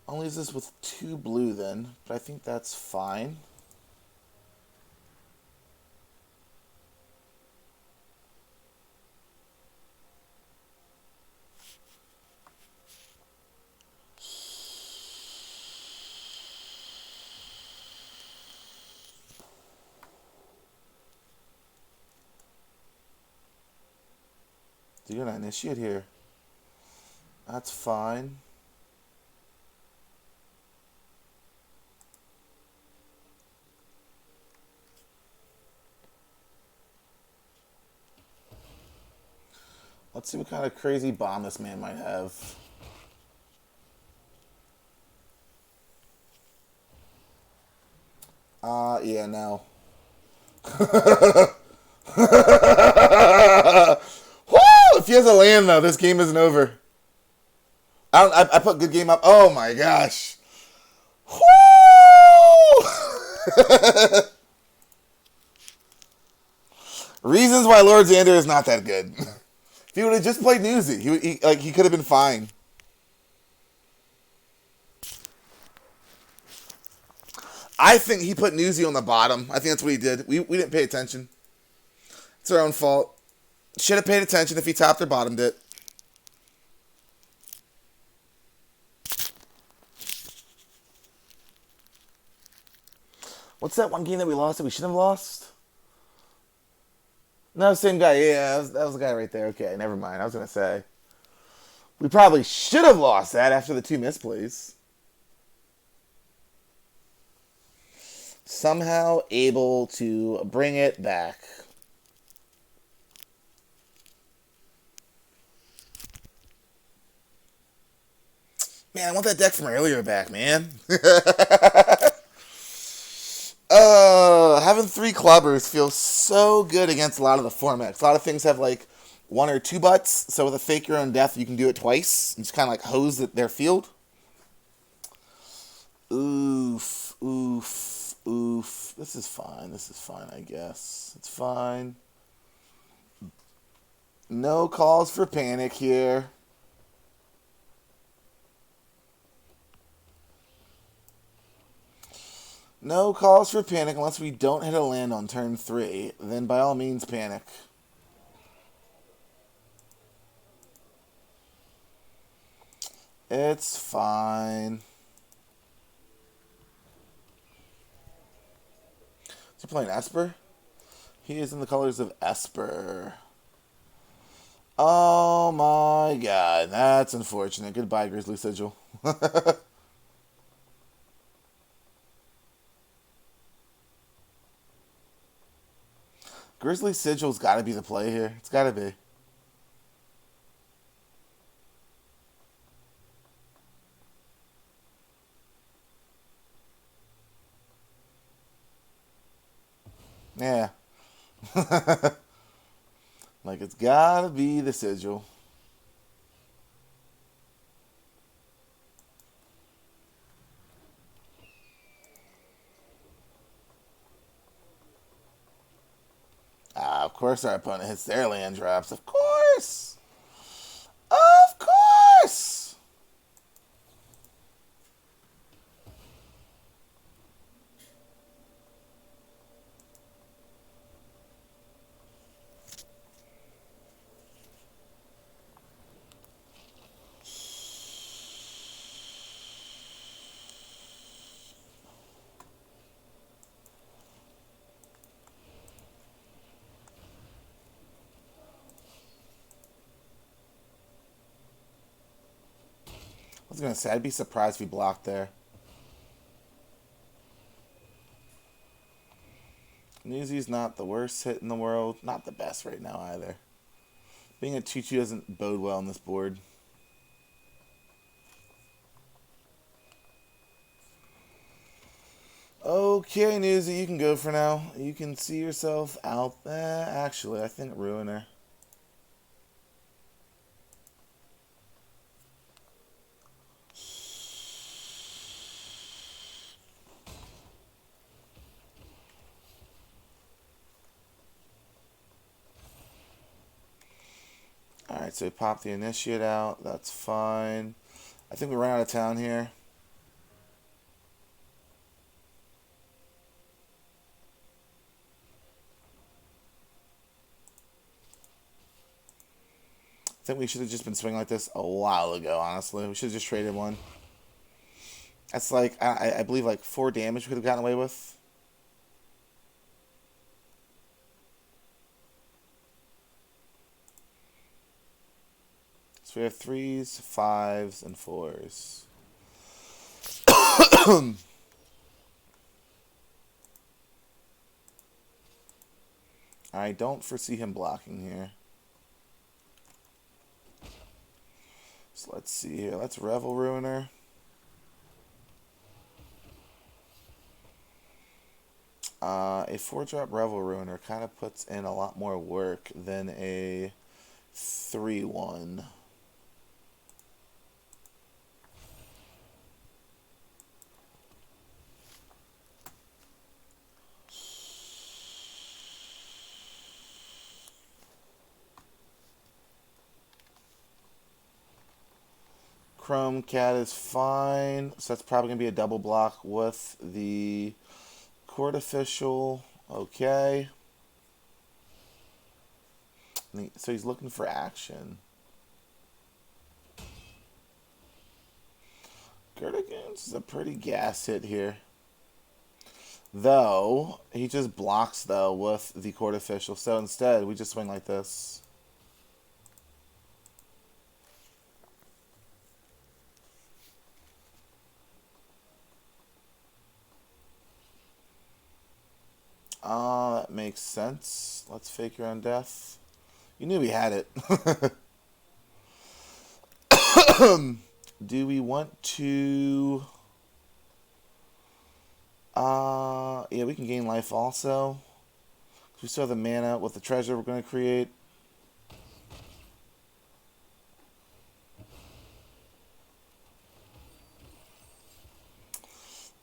S1: I'll use this with 2 blue then, but I think that's fine. Do you gonna initiate here? That's fine. Let's see what kind of crazy bomb this man might have. Yeah, no. Woo! If he has a land, though, this game isn't over. I put good game up. Oh, my gosh. Woo! Reasons why Lord Xander is not that good. If he would have just played Newsy, he could have been fine. I think he put Newsy on the bottom. I think that's what he did. We didn't pay attention. It's our own fault. Should have paid attention if he topped or bottomed it. What's that one game that we lost that we shouldn't have lost? No, same guy. Yeah, that was the guy right there. Okay, never mind. I was going to say. We probably should have lost that after the 2 misplays. Somehow able to bring it back. Man, I want that deck from earlier back, man. Having 3 clubbers feels so good against a lot of the formats. A lot of things have like 1 or 2 butts, so with a fake your own death, you can do it twice and just kind of like hose their field. Oof, oof, oof. This is fine. This is fine, I guess. It's fine. No calls for panic here. No calls for panic unless we don't hit a land on turn 3. Then by all means panic. It's fine. Is he playing Esper? He is in the colors of Esper. Oh my god, that's unfortunate. Goodbye, Grizzly Sigil. Grizzly Sigil's got to be the play here. It's got to be. Yeah. Like, it's got to be the Sigil. Of course our opponent hits their land drops. Of course. Of course. was gonna say, I'd be surprised if he blocked there. Newsy's not the worst hit in the world. Not the best right now either. Being a 2-2 doesn't bode well on this board. Okay, Newsy, you can go for now. You can see yourself out there. Actually, I think Ruiner. Alright, so we pop the Initiate out. That's fine. I think we ran out of town here. I think we should have just been swinging like this a while ago, honestly. We should have just traded one. That's like, I believe, like 4 damage we could have gotten away with. So we have 3s, 5s, and 4s. I don't foresee him blocking here. So let's see here. Let's Revel Ruiner. A 4-drop Revel Ruiner kind of puts in a lot more work than a 3-1. Chrome Cat is fine, so that's probably going to be a double block with the Court Official. Okay. So he's looking for action. Gertigans is a pretty gas hit here. Though, he just blocks, though, with the Court Official. So instead, we just swing like this. That makes sense. Let's fake your own death. You knew we had it. Do we want to... yeah, we can gain life also. We still have the mana with the treasure we're going to create.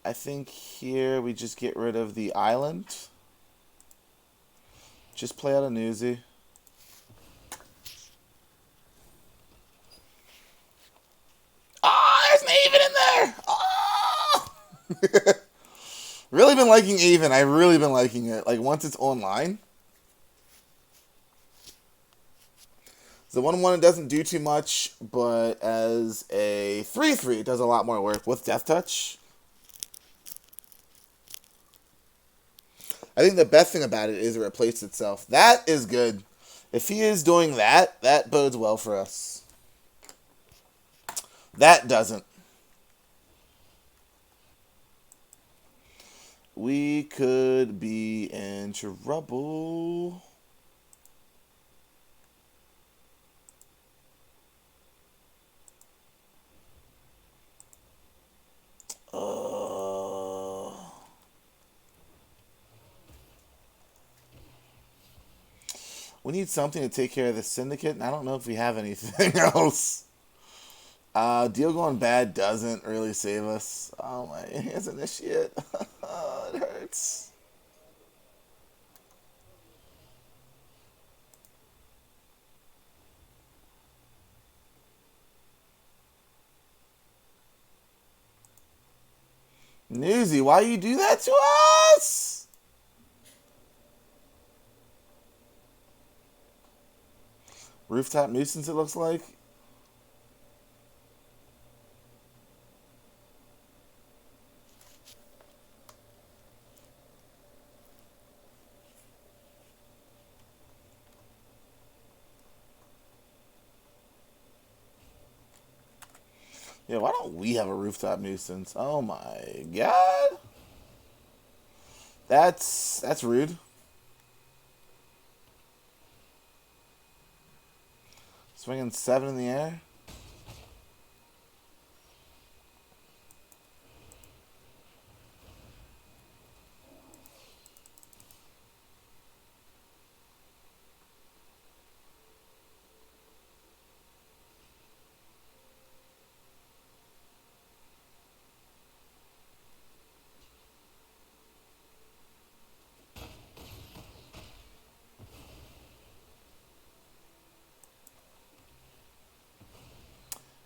S1: I think here we just get rid of the island. Just play out a Newsy. Oh, there's an Aven in there! Oh! Really been liking Aven. I've really been liking it. Like, once it's online. The 1-1, it doesn't do too much, but as a 3-3, it does a lot more work with Death Touch. I think the best thing about it is it replaced itself. That is good. If he is doing that, that bodes well for us. That doesn't. We could be in trouble. We need something to take care of the syndicate, and I don't know if we have anything else. Deal going bad doesn't really save us. Oh my, it's Initiate. It hurts. Newsy, why you do that to us? Rooftop nuisance, it looks like. Yeah, why don't we have a rooftop nuisance? Oh my god. That's rude. Swinging 7 in the air.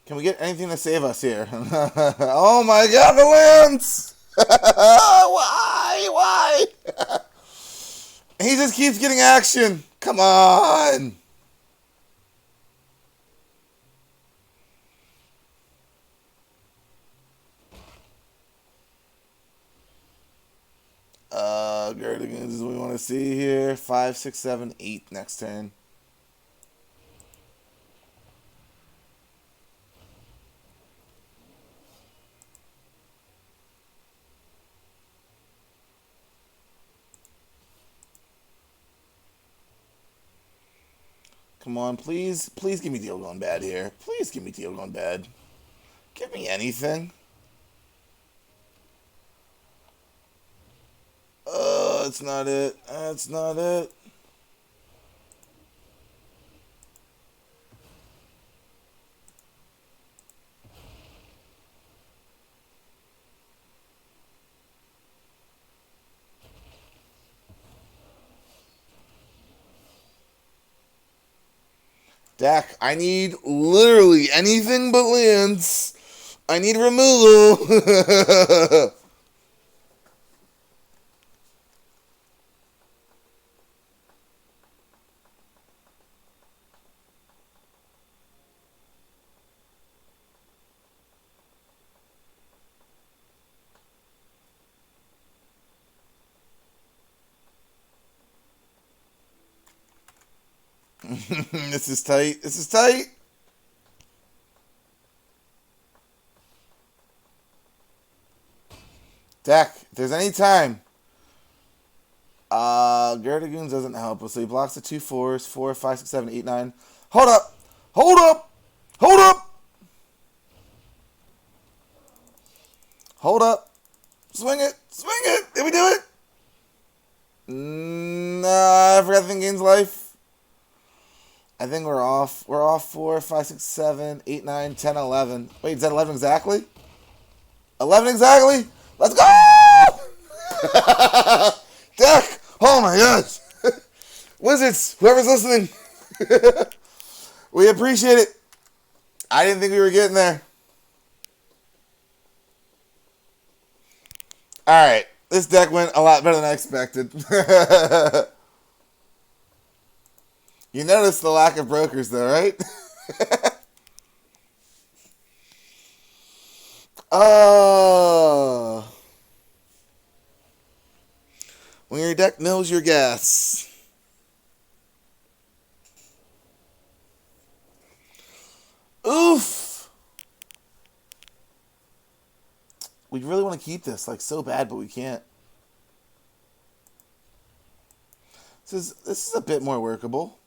S1: Can we get anything to save us here? Oh my god, the lands! Why? Why? He just keeps getting action. Come on. Gerdigans is what we want to see here. 5, 6, 7, 8 next turn. Come on, please. Please give me deal going bad here. Please give me deal going bad. Give me anything. That's not it. That's not it. Dak, I need literally anything but lands. I need removal. This is tight. This is tight. Dak, if there's any time. Gerdigoons doesn't help us, so he blocks the 2 4s. 4, 5, 6, 7, 8, 9. Hold up! Hold up! Hold up! Hold up! Swing it! Swing it! Did we do it? Nah, I forgot the thing gains life. I think we're off. We're off 4, 5, 6, 7, 8, 9, 10, 11. Wait, is that 11 exactly? 11 exactly? Let's go! Dak! Oh my gosh! Wizards, whoever's listening, we appreciate it. I didn't think we were getting there. Alright, this deck went a lot better than I expected. You notice the lack of brokers, though, right? Oh. When your deck knows your gas. Oof. We really want to keep this, like, so bad, but we can't. This is a bit more workable.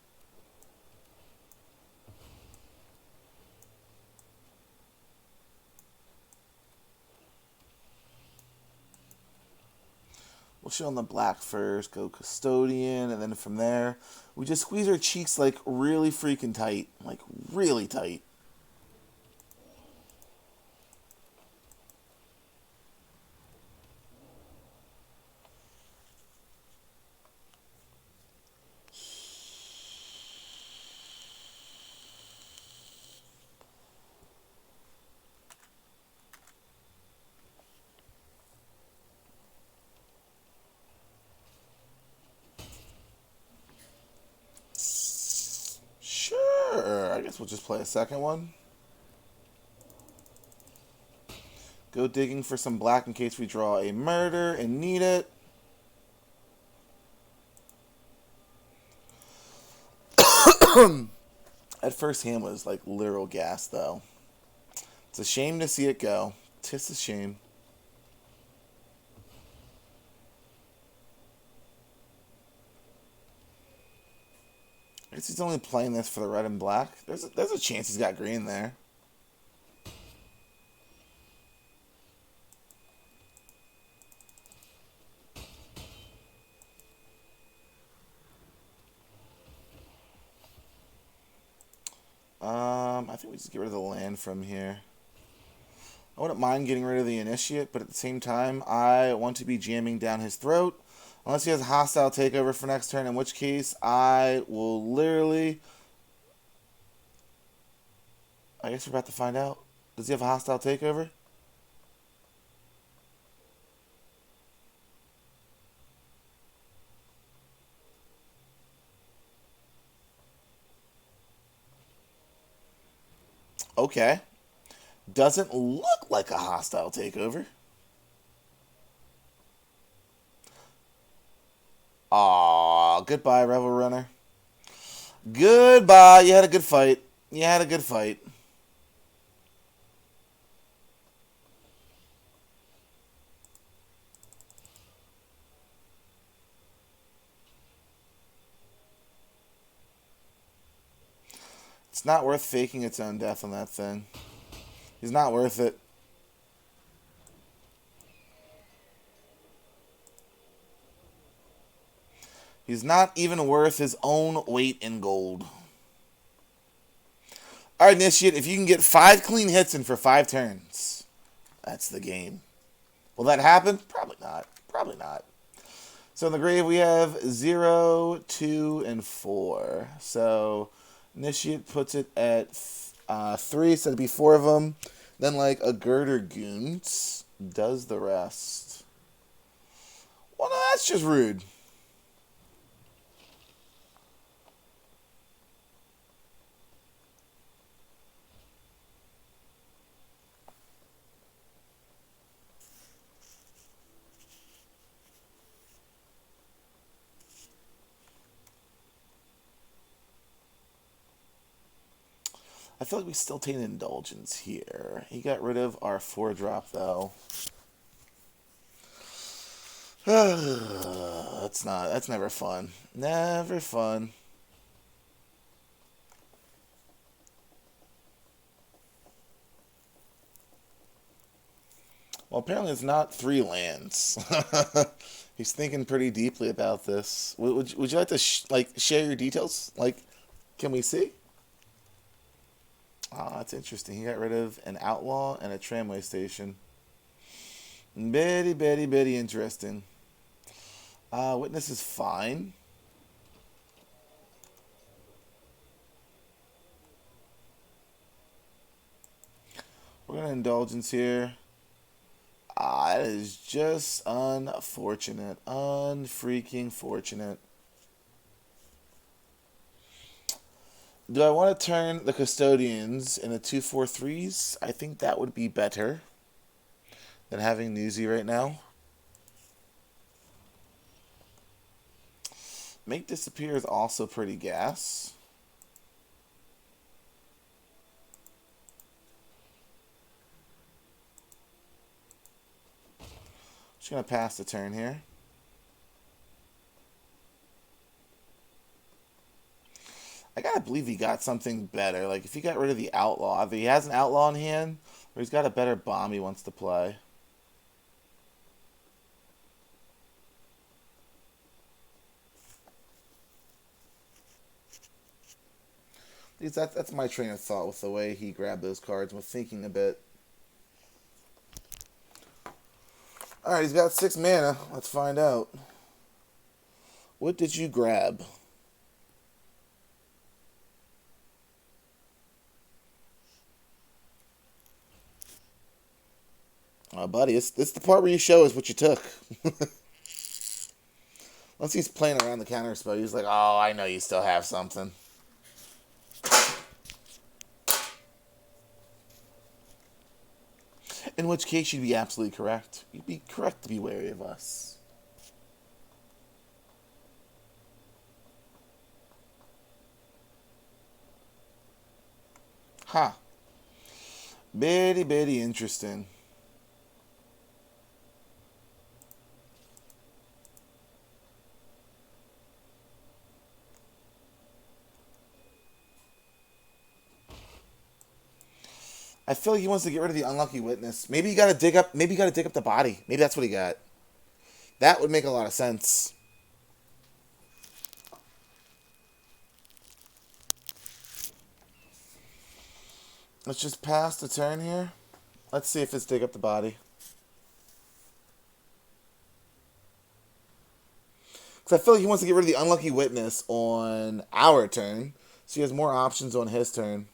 S1: We'll show on the black first, go custodian, and then from there, we just squeeze our cheeks like really freaking tight. Like really tight. Sure, I guess we'll just play a second one. Go digging for some black in case we draw a murder and need it. At first hand was like literal gas though. It's a shame to see it go. Tis a shame. I guess he's only playing this for the red and black. There's a chance he's got green there. I think we just get rid of the land from here. I wouldn't mind getting rid of the initiate, but at the same time, I want to be jamming down his throat. Unless he has a hostile takeover for next turn, in which case I will literally... I guess we're about to find out. Does he have a hostile takeover? Okay. Doesn't look like a hostile takeover. Aw, goodbye, Rebel Runner. Goodbye. You had a good fight. You had a good fight. It's not worth faking its own death on that thing. He's not worth it. He's not even worth his own weight in gold. Alright, Initiate, if you can get 5 clean hits in for 5 turns, that's the game. Will that happen? Probably not. Probably not. So in the grave we have 0, 2, and 4. So Initiate puts it at 3, so it'd be 4 of them. Then like a Girder Goons does the rest. Well, no, that's just rude. I feel like we still take an indulgence here. He got rid of our 4-drop, though. That's never fun. Never fun. Well, apparently it's not 3 lands. He's thinking pretty deeply about this. Would you like to share your details? Like, can we see? Oh, that's interesting. He got rid of an outlaw and a tramway station. Very interesting. Witness is fine. We're going to indulgence here. That is just unfortunate. Unfreaking fortunate. Do I want to turn the custodians into 2/4/3s? I think that would be better than having Newsy right now. Make disappear is also pretty gas. Just gonna pass the turn here. I gotta believe he got something better. Like, if he got rid of the outlaw, either he has an outlaw in hand, or he's got a better bomb he wants to play. That's my train of thought with the way he grabbed those cards. I'm thinking a bit. Alright, he's got 6 mana. Let's find out. What did you grab? Oh, buddy, it's the part where you show us what you took. Once he's playing around the counter spell, he's like, oh, I know you still have something. In which case, you'd be absolutely correct. You'd be correct to be wary of us. Huh. Bitty, bitty interesting. I feel like he wants to get rid of the unlucky witness. Maybe you gotta dig up. Maybe you gotta dig up the body. Maybe that's what he got. That would make a lot of sense. Let's just pass the turn here. Let's see if it's dig up the body. Because I feel like he wants to get rid of the unlucky witness on our turn, so he has more options on his turn.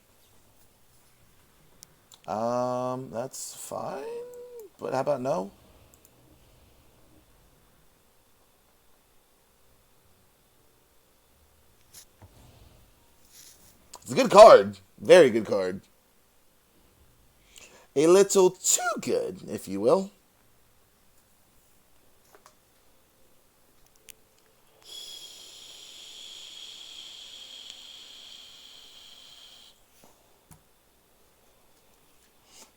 S1: That's fine. But how about no? It's a good card. Very good card. A little too good, if you will.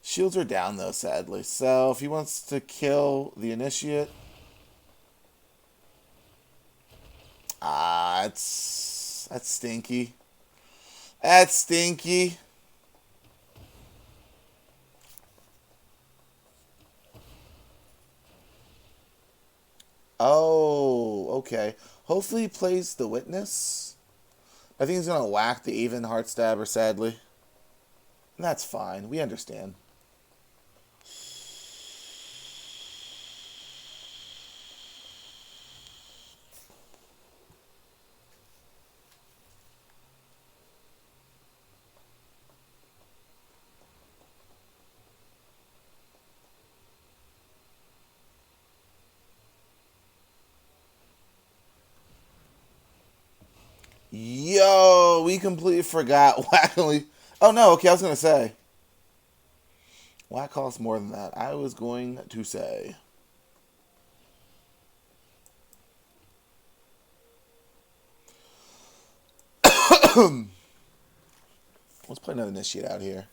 S1: Shields are down, though, sadly. So if he wants to kill the initiate... That's stinky. That's stinky. Oh, okay. Hopefully he plays the witness. I think he's going to whack the even heart stabber, sadly. And that's fine. We understand. Yo, we completely forgot whack only. Oh no, okay, I was gonna say. Whack costs more than that. I was going to say. Let's play another initiate out here.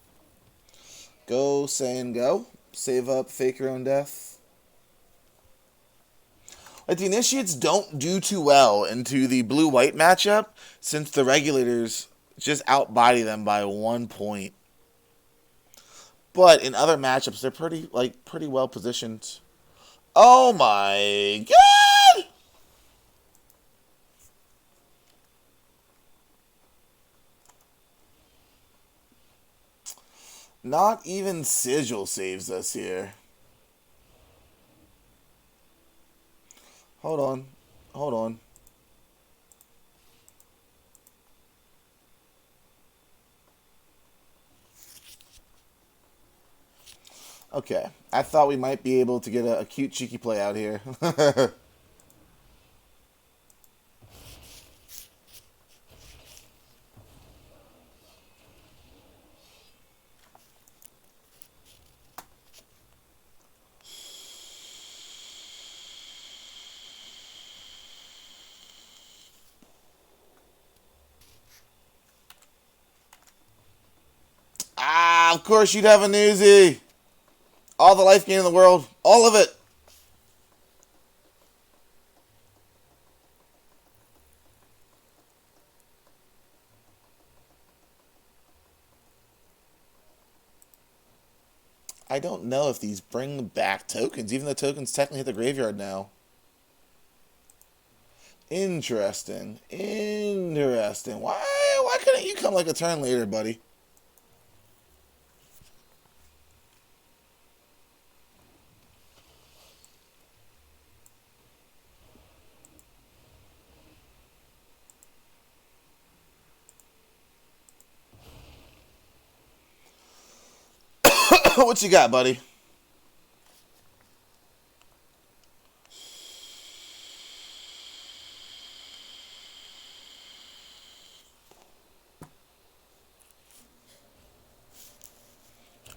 S1: Go, say, and go. Save up, fake your own death. Like, the initiates don't do too well into the blue-white matchup since the regulators just outbody them by 1 point. But in other matchups, they're pretty well positioned. Oh my god! Not even Sigil saves us here. Hold on. Hold on. Okay. I thought we might be able to get a cute, cheeky play out here. Of course you'd have a newsie. All the life gain in the world. All of it. I don't know if these bring back tokens, even though tokens technically hit the graveyard now. Interesting. Interesting. Why couldn't you come like a turn later, buddy? What you got, buddy?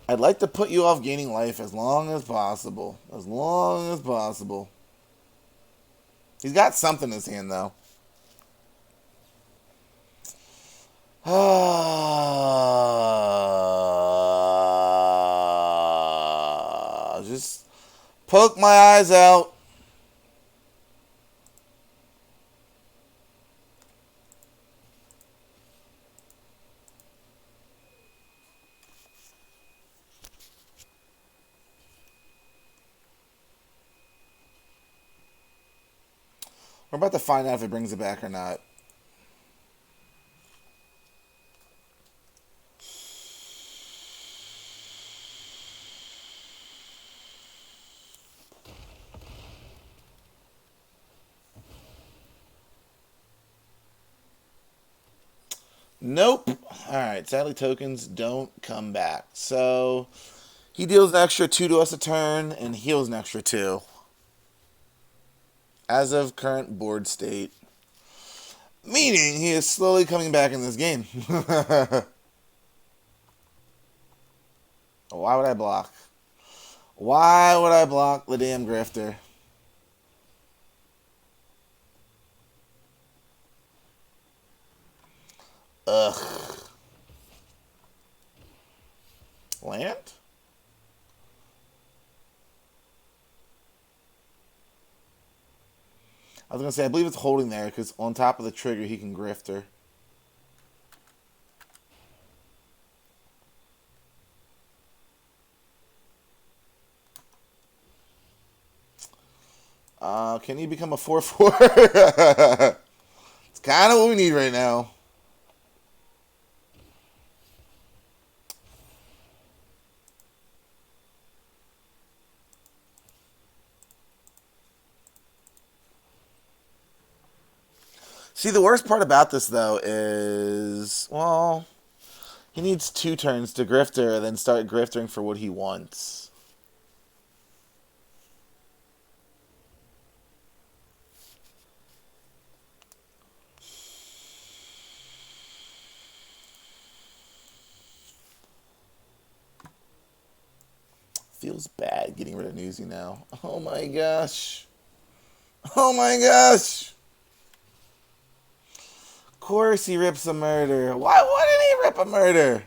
S1: I'd like to put you off gaining life as long as possible. As long as possible. He's got something in his hand, though. Poke my eyes out. We're about to find out if it brings it back or not. Nope. Alright, sadly tokens don't come back. So he deals an extra 2 to us a turn and heals an extra 2. As of current board state. Meaning he is slowly coming back in this game. Why would I block? Why would I block the damn grifter? Ugh. Land? I was going to say, I believe it's holding there because on top of the trigger, he can grifter. Can he become a 4/4? It's kind of what we need right now. See, the worst part about this, though, is, well, he needs 2 turns to grifter and then start griftering for what he wants. Feels bad getting rid of Newsy now. Oh my gosh. Oh my gosh. Of course he rips a murder. Why wouldn't he rip a murder?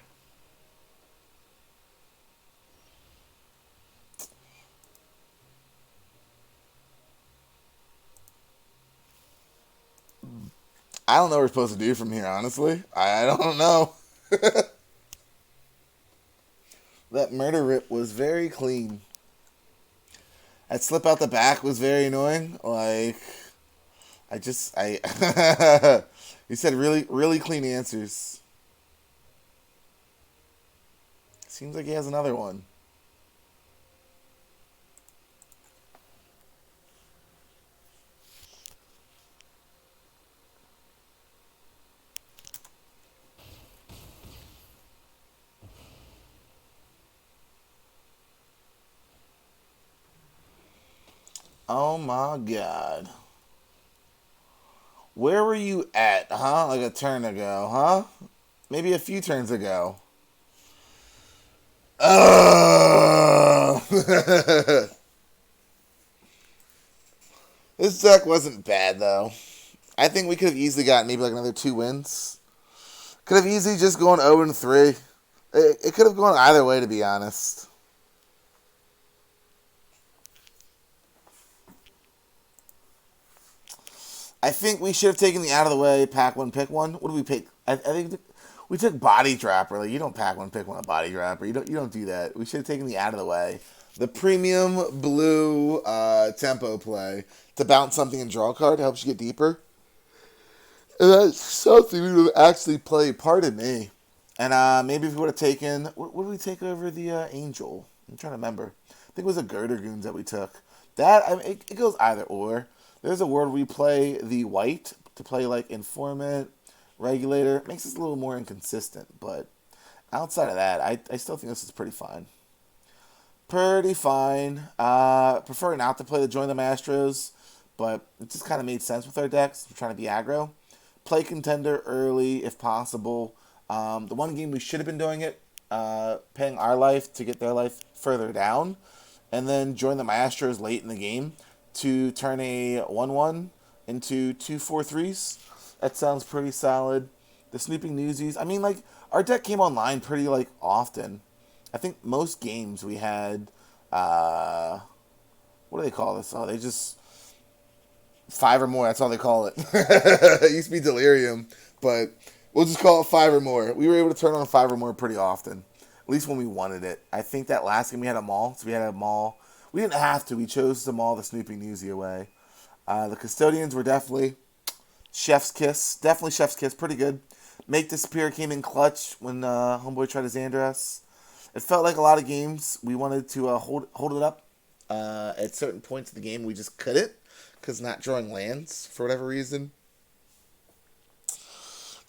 S1: I don't know what we're supposed to do from here, honestly. I don't know. That murder rip was very clean. That slip out the back was very annoying. Like, you said really, really clean answers. Seems like he has another one. Oh my god. Where were you at, huh? Like a turn ago, huh? Maybe a few turns ago. This deck wasn't bad, though. I think we could have easily gotten maybe like another 2 wins. Could have easily just gone 0-3. It could have gone either way, to be honest. I think we should have taken the out of the way, pack one, pick one. What do we pick? I think we took body trapper. Like, you don't pack one, pick one, a body trapper. You don't do that. We should have taken the out of the way. The premium blue tempo play to bounce something and draw a card helps you get deeper. And that's something we would have actually played. Pardon me. And maybe if we would have taken, what did we take over the angel? I'm trying to remember. I think it was a Girder Goons that we took. That I mean, it goes either or. There's a word we play the white to play like informant, regulator. It makes us a little more inconsistent, but outside of that, I still think this is pretty fine. Pretty fine. Prefer not to play the Join the Astros, but it just kind of made sense with our decks. We're trying to be aggro. Play contender early if possible. The one game we should have been doing it, paying our life to get their life further down, and then join the Astros late in the game to turn a 1-1 into 2-4-3s. That sounds pretty solid. The Snooping Newsies. I mean, like, our deck came online pretty, like, often. I think most games we had what do they call this? Oh, they just five or more. That's all they call it. It used to be delirium, but we'll just call it five or more. We were able to turn on five or more pretty often, at least when we wanted it. I think that last game we had a mall, so we had a mall. We didn't have to. We chose to mall the Snoopy Newsy away. The custodians were definitely chef's kiss. Definitely chef's kiss. Pretty good. Make Disappear came in clutch when Homeboy tried to Xander us. It felt like a lot of games we wanted to hold it up. At certain points of the game, we just couldn't because not drawing lands for whatever reason.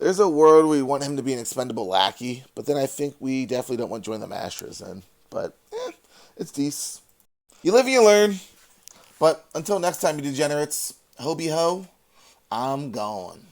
S1: There's a world we want him to be an expendable lackey, but then I think we definitely don't want to join the Masters in. But it's decent. You live and you learn. But until next time, you degenerates, ho be ho, I'm gone.